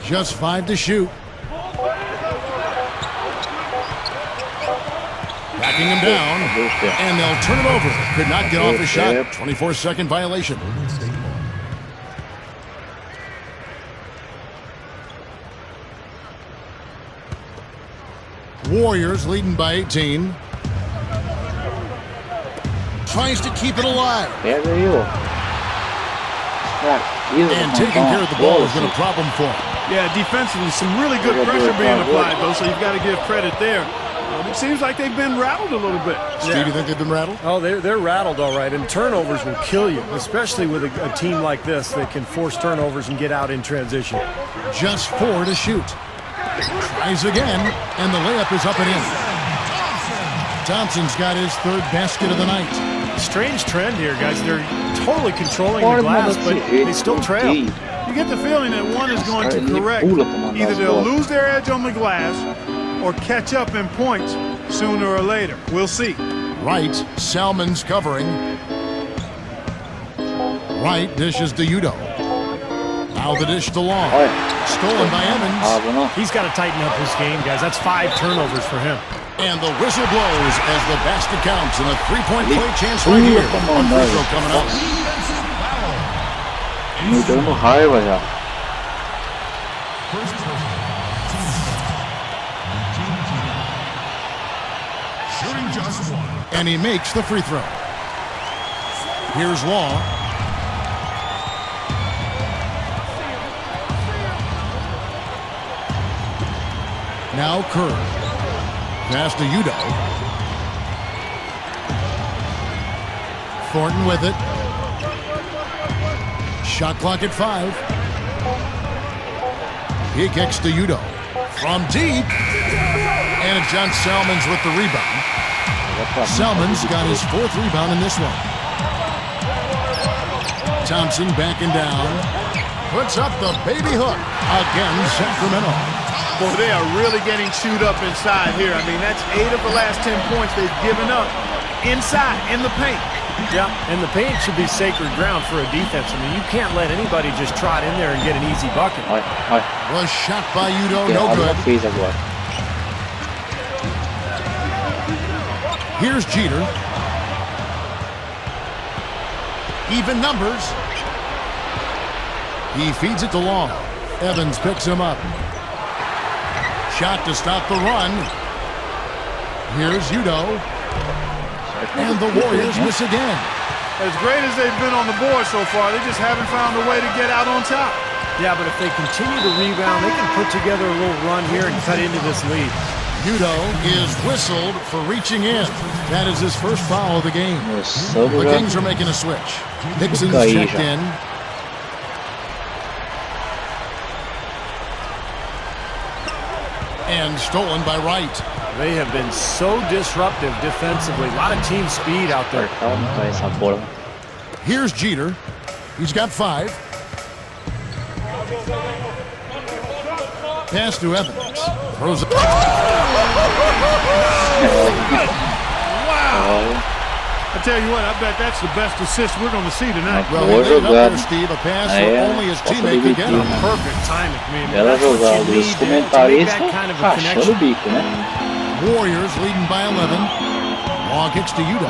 [SPEAKER 3] Just 5 to shoot. Backing him down, and they'll turn it over. Could not get off the shot. 24-second violation. Warriors leading by 18. Tries to keep it alive. And taking care of the ball has been a problem for him.
[SPEAKER 5] Yeah, defensively, some really good pressure being applied, though, so you've got to give credit there. It seems like they've been rattled a little bit.
[SPEAKER 3] Steve, you think they've been rattled?
[SPEAKER 4] Oh, they're rattled, all right. And turnovers will kill you, especially with a team like this that can force turnovers and get out in transition.
[SPEAKER 3] Just 4 to shoot. Tries again, and the layup is up and in. Thompson's got his 3rd basket of the night.
[SPEAKER 4] Strange trend here, guys. They're totally controlling the glass, but they still trail.
[SPEAKER 5] You get the feeling that one is going to correct. Either they'll lose their edge on the glass or catch up in points sooner or later. We'll see.
[SPEAKER 3] Wright, Salmons covering. Wright dishes to Udo. Now the dish to Long. Stolen by Evans.
[SPEAKER 4] He's got to tighten up his game, guys. That's 5 turnovers for him.
[SPEAKER 3] And the whistle blows as the basket counts, and a 3-point play chance right here. One free throw coming up.
[SPEAKER 1] Me dando raiva já.
[SPEAKER 3] And he makes the free throw. Here's Law. Now Curry. Pass to Udo. Thornton with it. Shot clock at 5. He kicks to Udo. From deep. And it's John Salmons with the rebound. Salmons got his 4th rebound in this one. Thompson backing down. Puts up the baby hook. Again, Sacramento.
[SPEAKER 5] Boy, they are really getting chewed up inside here. I mean, that's 8 of the last 10 points they've given up inside, in the paint.
[SPEAKER 4] Yeah, and the paint should be sacred ground for a defense. I mean, you can't let anybody just trot in there and get an easy bucket.
[SPEAKER 3] Was shot by Udo, no good. Here's Jeter. Even numbers. He feeds it to Long. Evans picks him up. Shot to stop the run. Here's Udo. And the Warriors miss again.
[SPEAKER 5] As great as they've been on the board so far, they just haven't found a way to get out on top.
[SPEAKER 4] Yeah, but if they continue to rebound, they can put together a little run here and cut into this lead.
[SPEAKER 3] Udo is whistled for reaching in. That is his first foul of the game. The Kings are making a switch. Dixon's checked in. And stolen by Wright.
[SPEAKER 4] They have been so disruptive defensively. A lot of team speed out there.
[SPEAKER 3] Here's Jeter. He's got 5. Pass to Evans. Throws it.
[SPEAKER 5] Wow. I tell you what, I bet that's the best assist we're going to see tonight.
[SPEAKER 3] Well, he laid up there, Steve, a pass where only his teammate could get him.
[SPEAKER 4] Perfect timing, man.
[SPEAKER 1] Bela jogada. E os comentaristas rachando o bico, né?
[SPEAKER 3] Warriors leading by 11. Long kicks to Udo.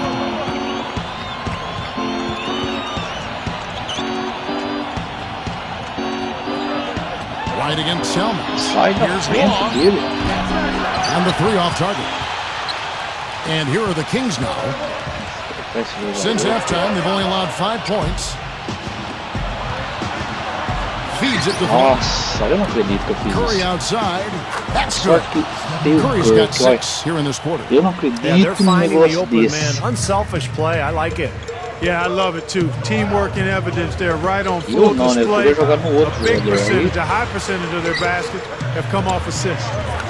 [SPEAKER 3] Right against Salmons. Here's Long. And the 3 off target. And here are the Kings now. Since halftime, they've only allowed 5 points. Feeds it to
[SPEAKER 1] Nossa, eu não acredito que eu fiz
[SPEAKER 3] Curry
[SPEAKER 1] isso.
[SPEAKER 3] outside. That's
[SPEAKER 1] Só
[SPEAKER 3] good.
[SPEAKER 1] que tem o
[SPEAKER 3] Curry's
[SPEAKER 1] Curry,
[SPEAKER 3] got 6 here in this quarter.
[SPEAKER 1] eu não
[SPEAKER 4] Yeah, they're
[SPEAKER 1] acredito num
[SPEAKER 4] finding the
[SPEAKER 1] negócio
[SPEAKER 4] open
[SPEAKER 1] desse.
[SPEAKER 4] man. Unselfish play. I like it.
[SPEAKER 5] Yeah, I love it too. Teamwork and evidence there, right on
[SPEAKER 1] Eu
[SPEAKER 5] full
[SPEAKER 1] não, né? Eu
[SPEAKER 5] display.
[SPEAKER 1] podia jogar no outro
[SPEAKER 5] A big
[SPEAKER 1] jogador aí.
[SPEAKER 5] percentage, a high percentage of their baskets have come off assists.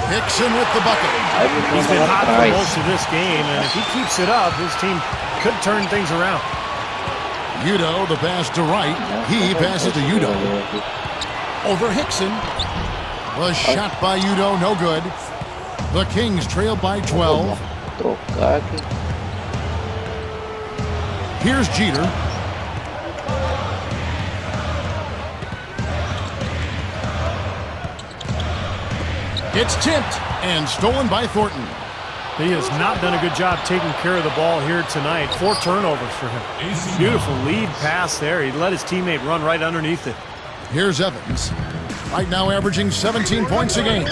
[SPEAKER 3] Dixon with the bucket.
[SPEAKER 1] Aí
[SPEAKER 4] He's
[SPEAKER 1] ele
[SPEAKER 4] been
[SPEAKER 1] vai lá
[SPEAKER 4] hot for
[SPEAKER 1] atrás.
[SPEAKER 4] most of this game, and if he keeps it up, his team could turn things around.
[SPEAKER 3] Udo, the pass to Wright. He passes to Udo. Over Hickson. Was shot by Udo, no good. The Kings trail by 12.
[SPEAKER 1] Trocar aqui.
[SPEAKER 3] Here's Jeter. It's tipped and stolen by Thornton.
[SPEAKER 4] He has not done a good job taking care of the ball here tonight. 4 turnovers for him. Beautiful lead pass there. He let his teammate run right underneath it.
[SPEAKER 3] Here's Evans. Right now averaging 17 points a game.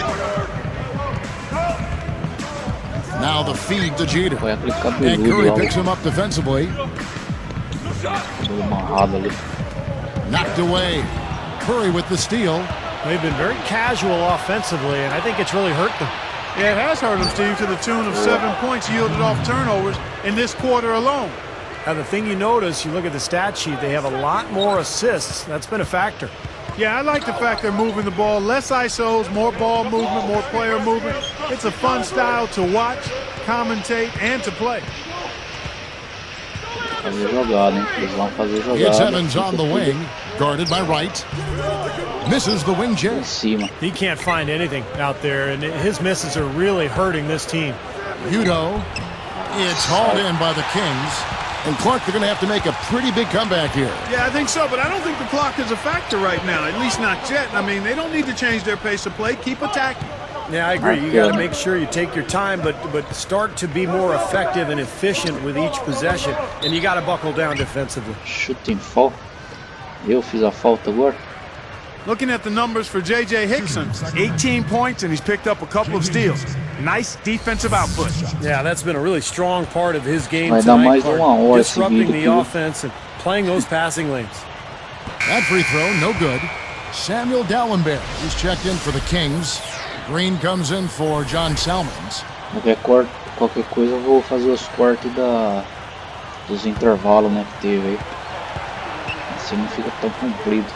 [SPEAKER 3] Now the feed to Jeter. And Curry picks him up defensively. Knocked away. Curry with the steal.
[SPEAKER 4] They've been very casual offensively, and I think it's really hurt them.
[SPEAKER 5] Yeah, it has hurt them, Steve, to the tune of 7 points yielded off turnovers in this quarter alone.
[SPEAKER 4] Now, the thing you notice, you look at the stat sheet, they have a lot more assists. That's been a factor.
[SPEAKER 5] Yeah, I like the fact they're moving the ball. Less ISOs, more ball movement, more player movement. It's a fun style to watch, commentate, and to play.
[SPEAKER 3] It's Evans on the wing, guarded by Wright. Misses the wing J.
[SPEAKER 4] He can't find anything out there, and his misses are really hurting this team.
[SPEAKER 3] Udo. It's hauled in by the Kings. And Clark, they're going to have to make a pretty big comeback here.
[SPEAKER 5] Yeah, I think so, but I don't think the clock is a factor right now, at least not yet. I mean, they don't need to change their pace of play. Keep attacking.
[SPEAKER 4] Yeah, I agree. You got to make sure you take your time, but start to be more effective and efficient with each possession, and you got to buckle down defensively.
[SPEAKER 1] Chute em falta. Eu fiz a falta agora.
[SPEAKER 5] Looking at the numbers for J.J. Hickson, 18 points, and he's picked up a couple of steals. Nice defensive output.
[SPEAKER 4] Yeah, that's been a really strong part of his game tonight, disrupting the offense and playing those passing lanes.
[SPEAKER 3] That free throw, no good. Samuel Dallenberg is checked in for the Kings. Green comes in for John Salmons.
[SPEAKER 1] Qualquer coisa eu vou fazer os cortes dos intervalos, né, que teve aí. Assim não fica tão comprido.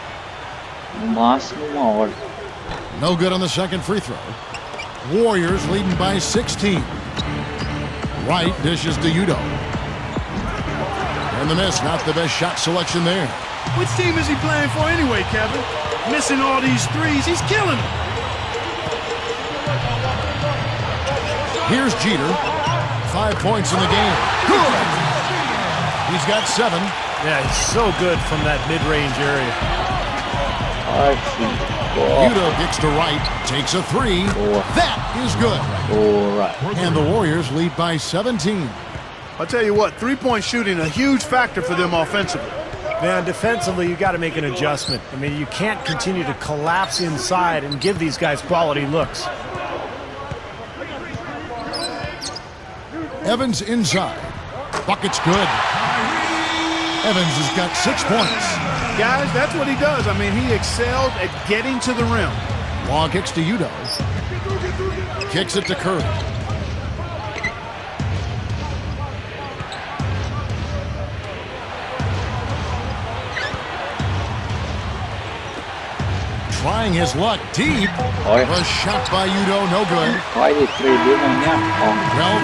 [SPEAKER 1] No máximo 1 hora.
[SPEAKER 3] No good on the second free throw. Warriors leading by 16. Wright dishes to Udo. And the miss, not the best shot selection there.
[SPEAKER 5] Which team is he playing for anyway, Kevin? Missing all these threes, he's killing them.
[SPEAKER 3] Here's Jeter. 5 points in the game. Good. He's got 7.
[SPEAKER 4] Yeah, he's so good from that mid-range area.
[SPEAKER 3] Udo gets to Wright, takes a 3. That is good. And the Warriors lead by 17.
[SPEAKER 5] I'll tell you what, 3-point shooting a huge factor for them offensively.
[SPEAKER 4] Man, defensively, you got to make an adjustment. I mean, you can't continue to collapse inside and give these guys quality looks.
[SPEAKER 3] Evans inside. Bucket's good. Evans has got 6 points.
[SPEAKER 5] Guys, that's what he does. I mean, he excels at getting to the rim.
[SPEAKER 3] Long kicks to Udo. Kicks it to Curry. Trying his luck deep. A shot by Udo, no good. Well,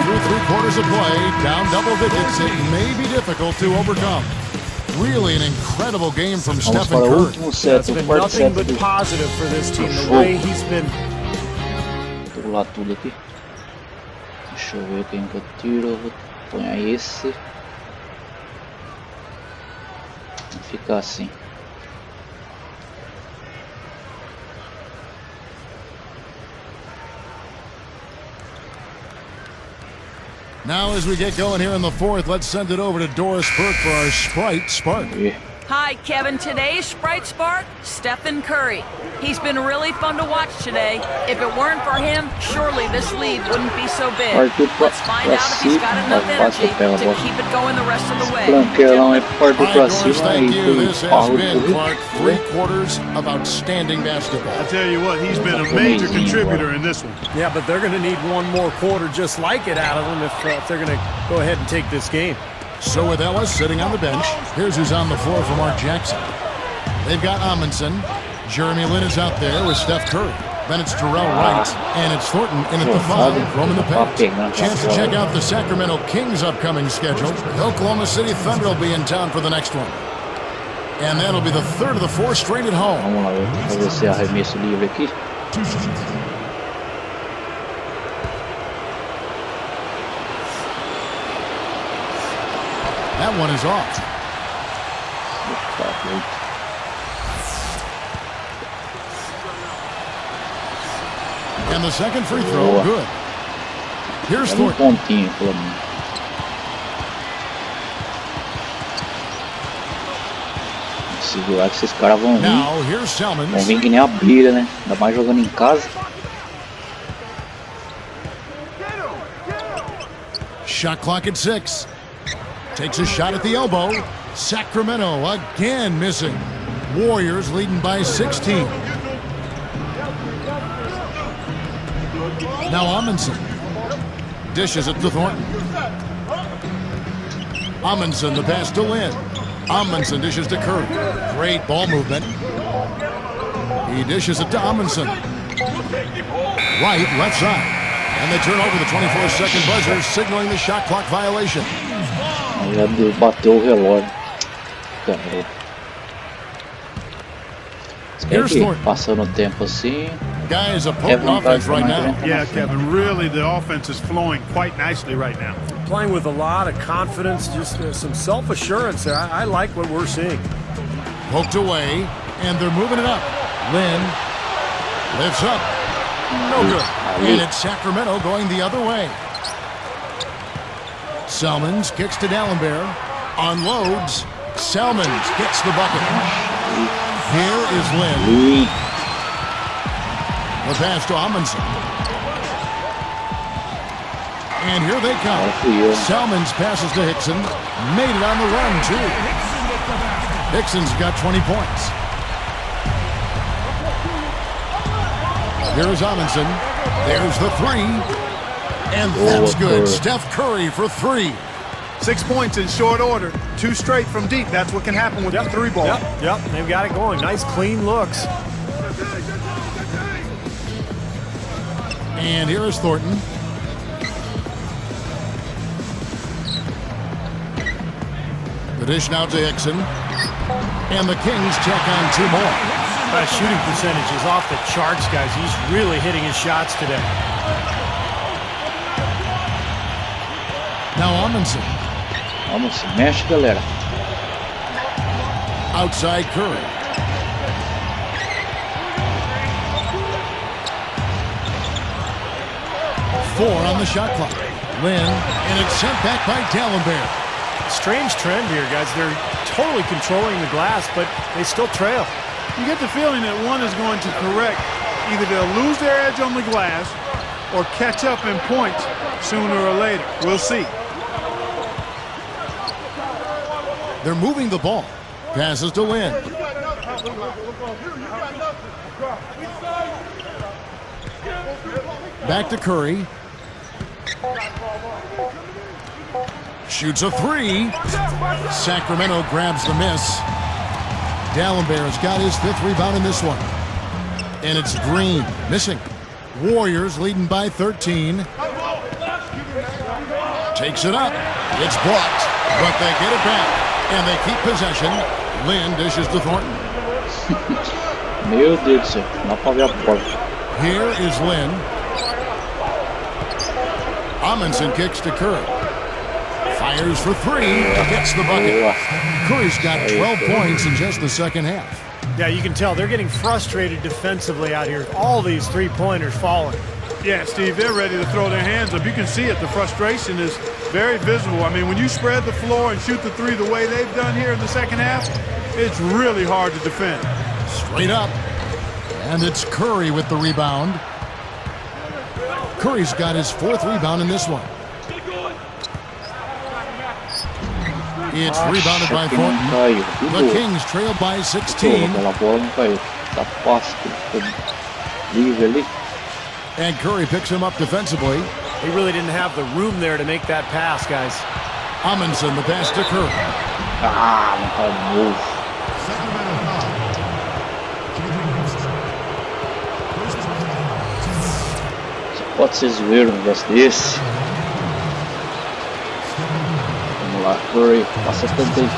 [SPEAKER 3] through 3 quarters of play, down double digits, it may be difficult to overcome. Really an incredible game from Stephen Curry.
[SPEAKER 4] It's been nothing but positive for this team, the way he's been.
[SPEAKER 1] Vou pular tudo aqui. Deixa eu ver quem que eu tiro. Vou ponhar esse. Vou ficar assim.
[SPEAKER 3] Now as we get going here in the 4th, let's send it over to Doris Burke for our Sprite Spark.
[SPEAKER 6] Hi, Kevin. Today's Sprite Spark, Stephen Curry. He's been really fun to watch today. If it weren't for him, surely this lead wouldn't be so big. Let's find out if he's got enough energy to keep it going the rest of the way.
[SPEAKER 3] All right, Doris, thank you. This has been, Clark, 3 quarters of outstanding basketball.
[SPEAKER 5] I tell you what, he's been a major contributor in this one.
[SPEAKER 4] Yeah, but they're going to need 1 more quarter just like it out of them if they're going to go ahead and take this game.
[SPEAKER 3] So with Ellis sitting on the bench, here's who's on the floor for Mark Jackson. They've got Amundsen. Jeremy Lin is out there with Steph Curry. Then it's Terrell Wright, and it's Thornton in at the 5, roaming the paint. Chance to check out the Sacramento Kings' upcoming schedule. The Oklahoma City Thunder will be in town for the next one. And that'll be the 3rd of the 4 straight at home.
[SPEAKER 1] Vamos lá, fazer esse arremesso livre aqui.
[SPEAKER 3] That one is off. And the second free throw, good. Here's Thornton.
[SPEAKER 1] Pontinho, pelo menos. Segurar que esses caras vão vir que nem a briga, né? Ainda mais jogando em casa.
[SPEAKER 3] Shot clock at 6. Takes a shot at the elbow. Sacramento again missing. Warriors leading by 16. Now Amundsen dishes it to Thornton. Amundsen, the pass to Lynn. Amundsen dishes to Curry. Great ball movement. He dishes it to Amundsen. Right, left side. And they turn over the 24-second buzzer, signaling the shot clock violation.
[SPEAKER 1] Já bateu o relógio.
[SPEAKER 3] Here's Thornton.
[SPEAKER 1] Passando o tempo assim.
[SPEAKER 3] Guys, a potent offense right now.
[SPEAKER 5] Yeah, Kevin, really the offense is flowing quite nicely right now.
[SPEAKER 4] Playing with a lot of confidence, just some self-assurance there. I like what we're seeing.
[SPEAKER 3] Poked away, and they're moving it up. Lynn lifts up. No good. And it's Sacramento going the other way. Selmans kicks to Dallenberg. Unloads. Selmans gets the bucket. Here is Lynn. The pass to Amundsen. And here they come. Selmans passes to Hickson. Made it on the run, too. Hickson's got 20 points. Here's Amundsen. There's the three. And that's good. Steph Curry for 3.
[SPEAKER 5] 6 points in short order. 2 straight from deep. That's what can happen with the 3 ball.
[SPEAKER 4] Yep, they've got it going. Nice, clean looks.
[SPEAKER 3] And here is Thornton. The dish now to Hickson. And the Kings check on 2 more.
[SPEAKER 4] That shooting percentage is off the charts, guys. He's really hitting his shots today.
[SPEAKER 3] Now Amundsen.
[SPEAKER 1] Amundsen, mexe, galera.
[SPEAKER 3] Outside Curry. Four on the shot clock. Lynn, and it's sent back by Dallenberg.
[SPEAKER 4] Strange trend here, guys. They're totally controlling the glass, but they still trail.
[SPEAKER 5] You get the feeling that one is going to correct. Either they'll lose their edge on the glass or catch up in points sooner or later. We'll see.
[SPEAKER 3] They're moving the ball. Passes to Lynn. Back to Curry. Shoots a 3. Sacramento grabs the miss. Dallenberg's got his 5th rebound in this one. And it's Green missing. Warriors leading by 13. Takes it up. It's blocked, but they get it back. And they keep possession. Lynn dishes to Thornton.
[SPEAKER 1] Meu Deus do céu, dá pra ver a bola.
[SPEAKER 3] Here is Lynn. Amundsen kicks to Curry. Fires for 3. Gets the bucket. Curry's got 12 points in just the second half.
[SPEAKER 4] Yeah, you can tell they're getting frustrated defensively out here. All these 3-pointers falling.
[SPEAKER 5] Yeah, Steve, they're ready to throw their hands up. You can see it. The frustration is very visible. I mean, when you spread the floor and shoot the 3 the way they've done here in the second half, it's really hard to defend.
[SPEAKER 3] Straight up. And it's Curry with the rebound. Curry's got his 4th rebound in this one. It's rebounded by Thornton. The Kings trail by 16. And Curry picks him up defensively.
[SPEAKER 4] He really didn't have the room there to make that pass, guys.
[SPEAKER 3] Amundsen, the pass to Curry.
[SPEAKER 1] Pode ser zoeiro um negócio desse. Vamos lá, Curry, passa 71.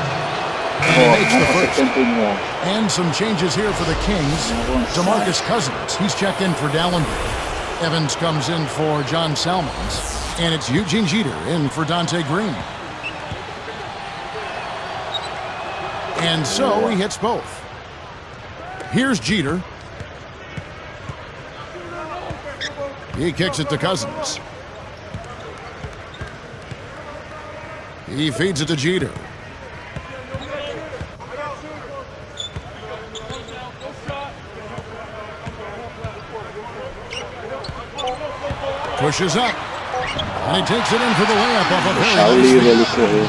[SPEAKER 3] And some changes here for the Kings. DeMarcus Cousins, he's checked in for Dallenberg. Evans comes in for John Selmans. And it's Eugene Jeter in for Dante Green. And so he hits both. Here's Jeter. He kicks it to Cousins. He feeds it to Jeter. Pushes up. And he takes it in for the layup off a very nice feed.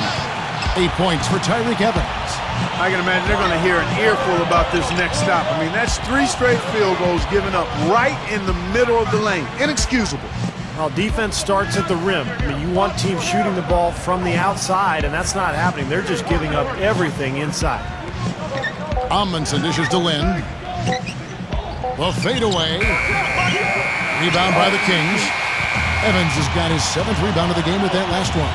[SPEAKER 3] 8 points for Tyreek Evans.
[SPEAKER 5] I can imagine they're going to hear an earful about this next stop. I mean, that's 3 straight field goals given up right in the middle of the lane. Inexcusable.
[SPEAKER 4] Well, defense starts at the rim. I mean, you want teams shooting the ball from the outside, and that's not happening. They're just giving up everything inside.
[SPEAKER 3] Amundsen dishes to Lynn. The fadeaway. Rebound by the Kings. Evans has got his 7th rebound of the game with that last one.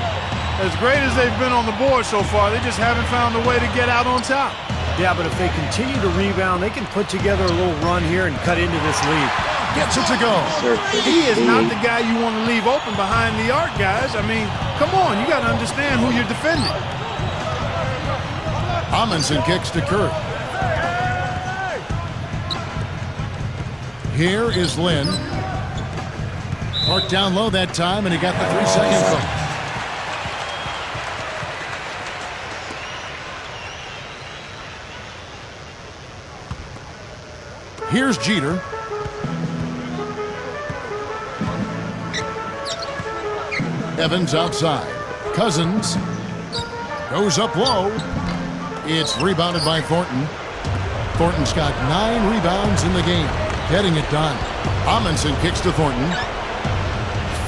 [SPEAKER 5] As great as they've been on the board so far, they just haven't found a way to get out on top.
[SPEAKER 4] Yeah, but if they continue to rebound, they can put together a little run here and cut into this lead.
[SPEAKER 3] Gets it to go.
[SPEAKER 5] He is not the guy you want to leave open behind the arc, guys. I mean, come on, you got to understand who you're defending.
[SPEAKER 3] Amundsen kicks to Curry. Here is Lynn. Parked down low that time, and he got the 3-second call. Here's Jeter. Evans outside. Cousins goes up low. It's rebounded by Thornton. Thornton's got 9 rebounds in the game. Getting it done. Amundsen kicks to Thornton.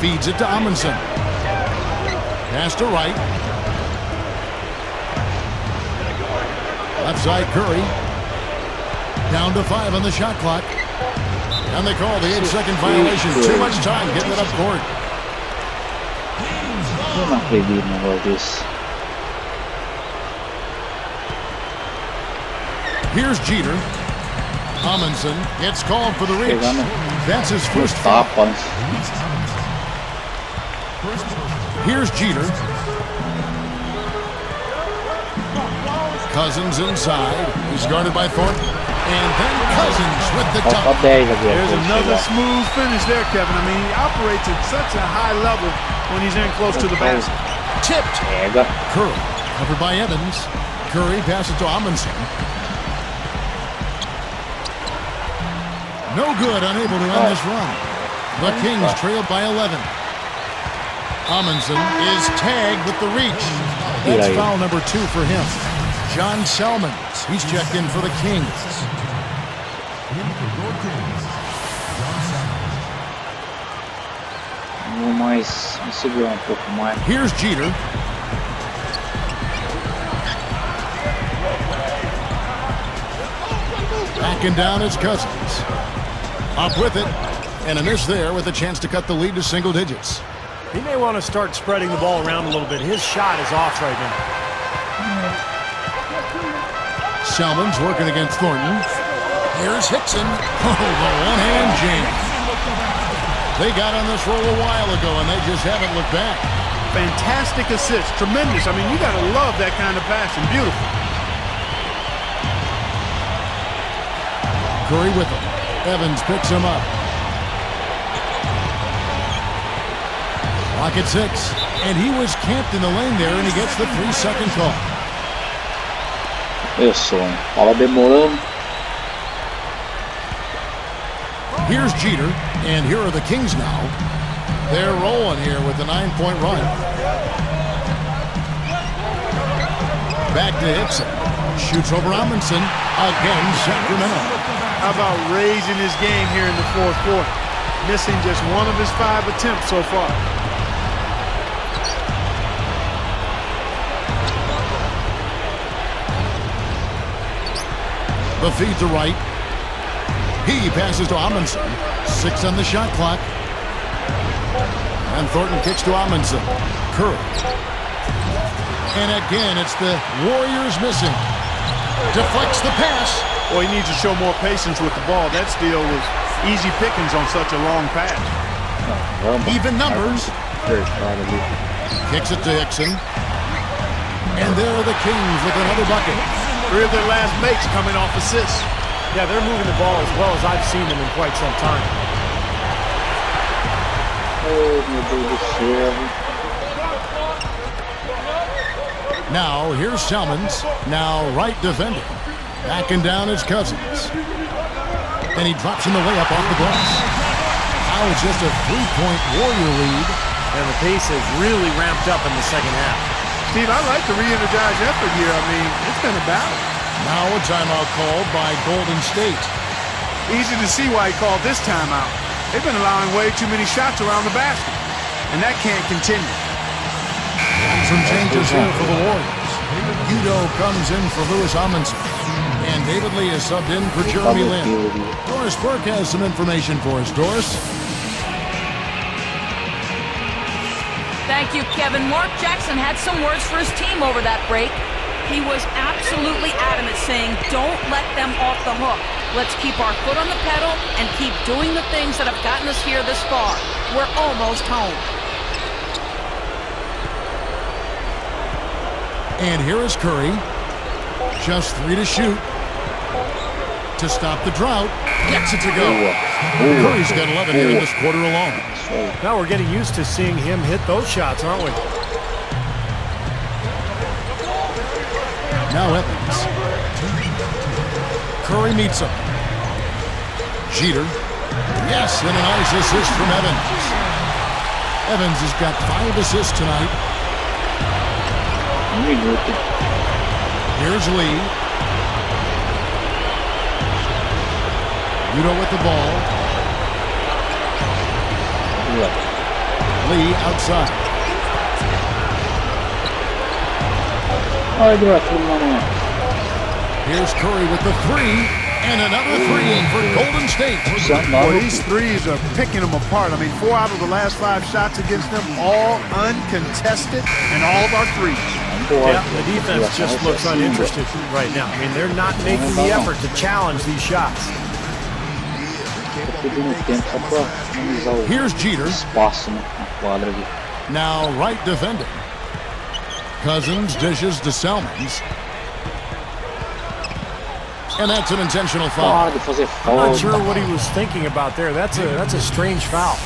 [SPEAKER 3] Feeds it to Amundsen. Pass to right. Left side Curry. Down to 5 on the shot clock. And they call the 8-second violation. Too much time getting it up court.
[SPEAKER 1] Eu não acredito num negócio desse.
[SPEAKER 3] Here's Jeter. Amundsen gets called for the reach. That's his first foul. Here's Jeter. Cousins inside. He's guarded by Thornton. And then Cousins with the dunk.
[SPEAKER 5] There's another smooth finish there, Kevin. I mean, he operates at such a high level when he's in close to the basket.
[SPEAKER 3] Tipped. Curry covered by Evans. Curry passes to Amundsen. No good, unable to end this run. The Kings trailed by 11. Amundsen is tagged with the reach. That's foul number 2 for him. John Selmans, he's checked in for the Kings.
[SPEAKER 1] Vamos segurar pouco mais.
[SPEAKER 3] Here's Jeter. Backing down his Cousins. Up with it. And a miss there with a chance to cut the lead to single digits.
[SPEAKER 4] He may want to start spreading the ball around a little bit. His shot is off right now.
[SPEAKER 3] Selmans working against Thornton. Here's Hickson. Oh, the one-hand jam. They got on this roll a while ago, and they just haven't looked back.
[SPEAKER 5] Fantastic assist. Tremendous. I mean, you got to love that kind of passing. Beautiful.
[SPEAKER 3] Curry with him. Evans picks him up. Clock at 6. And he was camped in the lane there, and he gets the 3-second call.
[SPEAKER 1] Isso, bola demorando.
[SPEAKER 3] Here's Jeter, and here are the Kings now. They're rolling here with a 9-point run. Back to Hickson. Shoots over Amundsen. Again, Sacramento.
[SPEAKER 5] How about raising his game here in the 4th quarter? Missing just 1 of his 5 attempts so far.
[SPEAKER 3] The feed to right. He passes to Amundsen. 6 on the shot clock. And Thornton kicks to Amundsen. Curry. And again, it's the Warriors missing. Deflects the pass.
[SPEAKER 5] Well, he needs to show more patience with the ball. That steal was easy pickings on such a long pass.
[SPEAKER 3] Even numbers. Kicks it to Hickson. And there are the Kings with another bucket.
[SPEAKER 5] 3 of their last makes coming off assists.
[SPEAKER 4] Yeah, they're moving the ball as well as I've seen them in quite some time.
[SPEAKER 1] Oh, meu Deus do céu.
[SPEAKER 3] Now, here's Salmons. Now, right defending. Backing down his Cousins. And he drops in the layup off the glass. Now it's just a 3-point Warrior lead.
[SPEAKER 4] And the pace has really ramped up in the second half.
[SPEAKER 5] Steve, I like the re-energized effort here. I mean, it's been a battle.
[SPEAKER 3] Now a timeout called by Golden State.
[SPEAKER 5] Easy to see why he called this timeout. They've been allowing way too many shots around the basket. And that can't continue.
[SPEAKER 3] Some changes here for the Warriors. Udo comes in for Louis Amundsen. And David Lee is subbed in for Jeremy Lin. Doris Burke has some information for us. Doris?
[SPEAKER 6] Thank you, Kevin. Mark Jackson had some words for his team over that break. He was absolutely adamant, saying, don't let them off the hook. Let's keep our foot on the pedal and keep doing the things that have gotten us here this far. We're almost home.
[SPEAKER 3] And here is Curry. Just 3 to shoot. To stop the drought. Gets it to go. Curry's got 11 here in this quarter alone.
[SPEAKER 4] Now we're getting used to seeing him hit those shots, aren't we?
[SPEAKER 3] Now Evans. Curry meets him. Jeter. Yes, and a nice assist from Evans. Evans has got 5 assists tonight. Here's Lee. Udo with the ball. Lee outside. Here's Curry with the 3. And another 3 for Golden State.
[SPEAKER 5] Boy, these threes are picking them apart. I mean, 4 out of the last 5 shots against them, all uncontested, and all of our threes.
[SPEAKER 4] Yeah, the defense just looks uninterested right now. I mean, they're not making the effort to challenge these shots.
[SPEAKER 3] Here's Jeter. Now right defending. Cousins dishes to Salmons. And that's an intentional foul.
[SPEAKER 4] I'm not sure what he was thinking about there. That's a strange foul.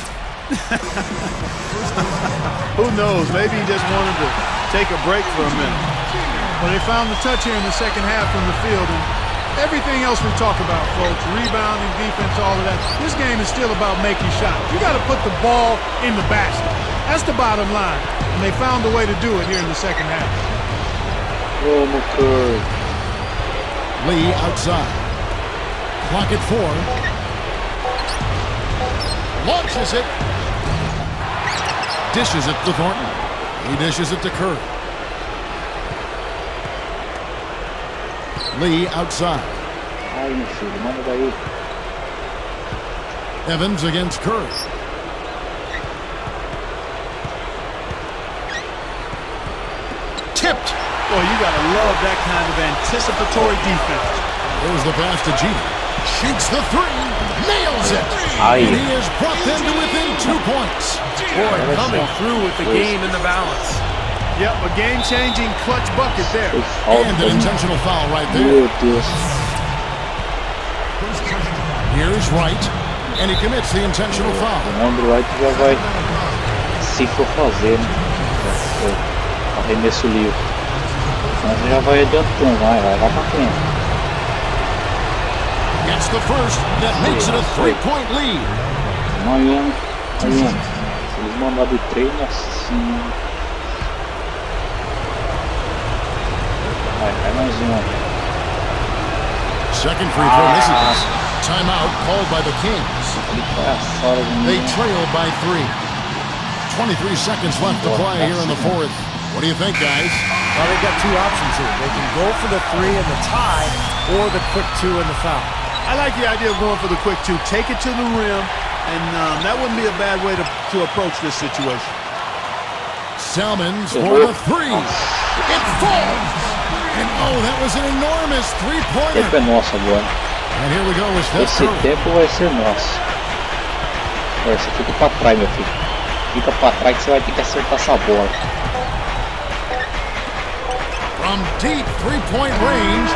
[SPEAKER 5] Who knows? Maybe he just wanted to take a break for a minute. Well, they found the touch here in the second half from the field. And everything else we talk about, folks, rebounding, defense, all of that, this game is still about making shots. You got to put the ball in the basket. That's the bottom line. And they found a way to do it here in the second half.
[SPEAKER 3] Lee outside. Clock at 4. Launches it. Dishes it to Thornton. He dishes it to Curry. Lee outside. Evans against Curry. Tipped.
[SPEAKER 5] Boy, you got to love that kind of anticipatory defense.
[SPEAKER 3] There's the pass to Jeter. Shoots the 3. Nails it. And he has brought them to within 2 points.
[SPEAKER 4] Boy, coming through with the game in the balance.
[SPEAKER 5] Yep, a game-changing clutch bucket there.
[SPEAKER 3] And an intentional foul right there. Here's Wright. And he commits the intentional foul.
[SPEAKER 1] O Wright já vai, se for fazer, arremesso livre. Mas já vai adiantando, vai pra frente.
[SPEAKER 3] Gets the first, that makes it a 3-point lead.
[SPEAKER 1] Miami. Se eles mandarem de 3, assim. Vai mais uma.
[SPEAKER 3] Second free throw misses. Timeout called by the Kings. They trail by 3. 23 seconds left to play here in the 4th. What do you think, guys?
[SPEAKER 4] Well, they've got 2 options here. They can go for the 3 and the tie, or the quick 2 and the foul.
[SPEAKER 5] I like the idea of going for the quick 2. Take it to the rim, and that wouldn't be a bad way to approach this situation.
[SPEAKER 3] Salmons for the 3. It falls! And that was an enormous 3-pointer.
[SPEAKER 1] Tempo é nosso agora.
[SPEAKER 3] And here we go with Steph
[SPEAKER 1] Esse
[SPEAKER 3] Curry.
[SPEAKER 1] tempo vai ser nosso. Agora você fica pra trás, meu filho. Fica pra trás que você vai ter que acertar essa bola.
[SPEAKER 3] from deep three-point range.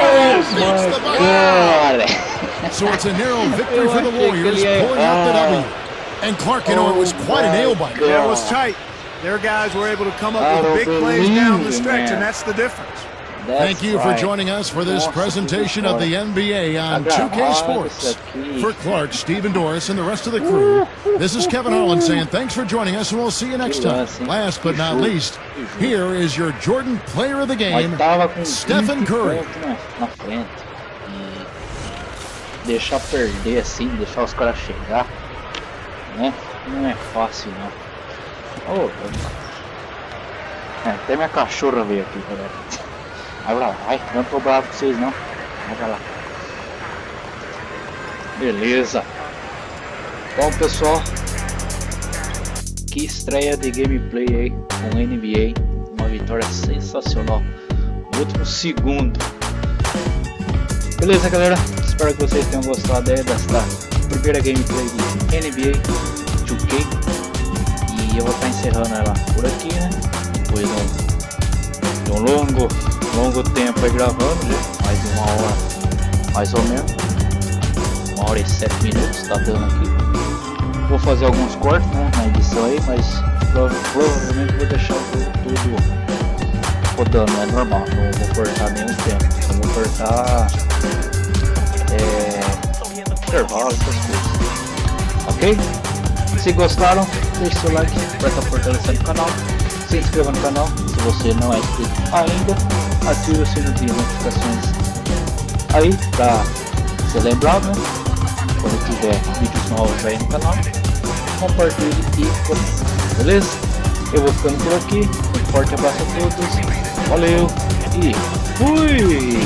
[SPEAKER 1] Oh my God!
[SPEAKER 3] So it's a narrow victory for the Warriors, pulling out the W. And Clark, you know, it was quite a nail-biter.
[SPEAKER 5] Yeah, it was tight. Their guys were able to come up with big plays down the stretch, and that's the difference.
[SPEAKER 3] Thank you for joining us for this presentation of the NBA on 2K Sports. For Clark, Stephen Doris, and the rest of the crew, this is Kevin Harlan saying thanks for joining us, and we'll see you next time. Last but not least, here is your Jordan Player of the Game, Stephen Curry.
[SPEAKER 1] Na frente. E deixar perder assim, deixar os caras chegar, né? Não é fácil, não. Oh, até minha cachorra veio aqui, galera. Vai pra lá, vai, não tô bravo com vocês não. Vai pra lá. Beleza. Bom, pessoal, que estreia de gameplay aí com NBA. Uma vitória sensacional no último segundo. Beleza, galera, espero que vocês tenham gostado aí desta primeira gameplay de NBA 2K. E eu vou estar encerrando ela por aqui, né? Depois de um longo tempo aí gravando, né? Mais de 1 hora, mais ou menos 1 hora e 7 minutos, tá dando aqui. Vou fazer alguns cortes, né, na edição aí, mas provavelmente vou deixar tudo rodando, é normal, não vou cortar nenhum tempo, só vou cortar intervalo, essas coisas, ok? Se gostaram, deixe seu like para estar fortalecendo o canal, se inscreva no canal se você não é inscrito ainda, ative o sino de notificações aí para ser lembrado, né? Quando tiver vídeos novos aí no canal, compartilhe e comente, beleza? Eu vou ficando por aqui, um forte abraço a todos, valeu e fui!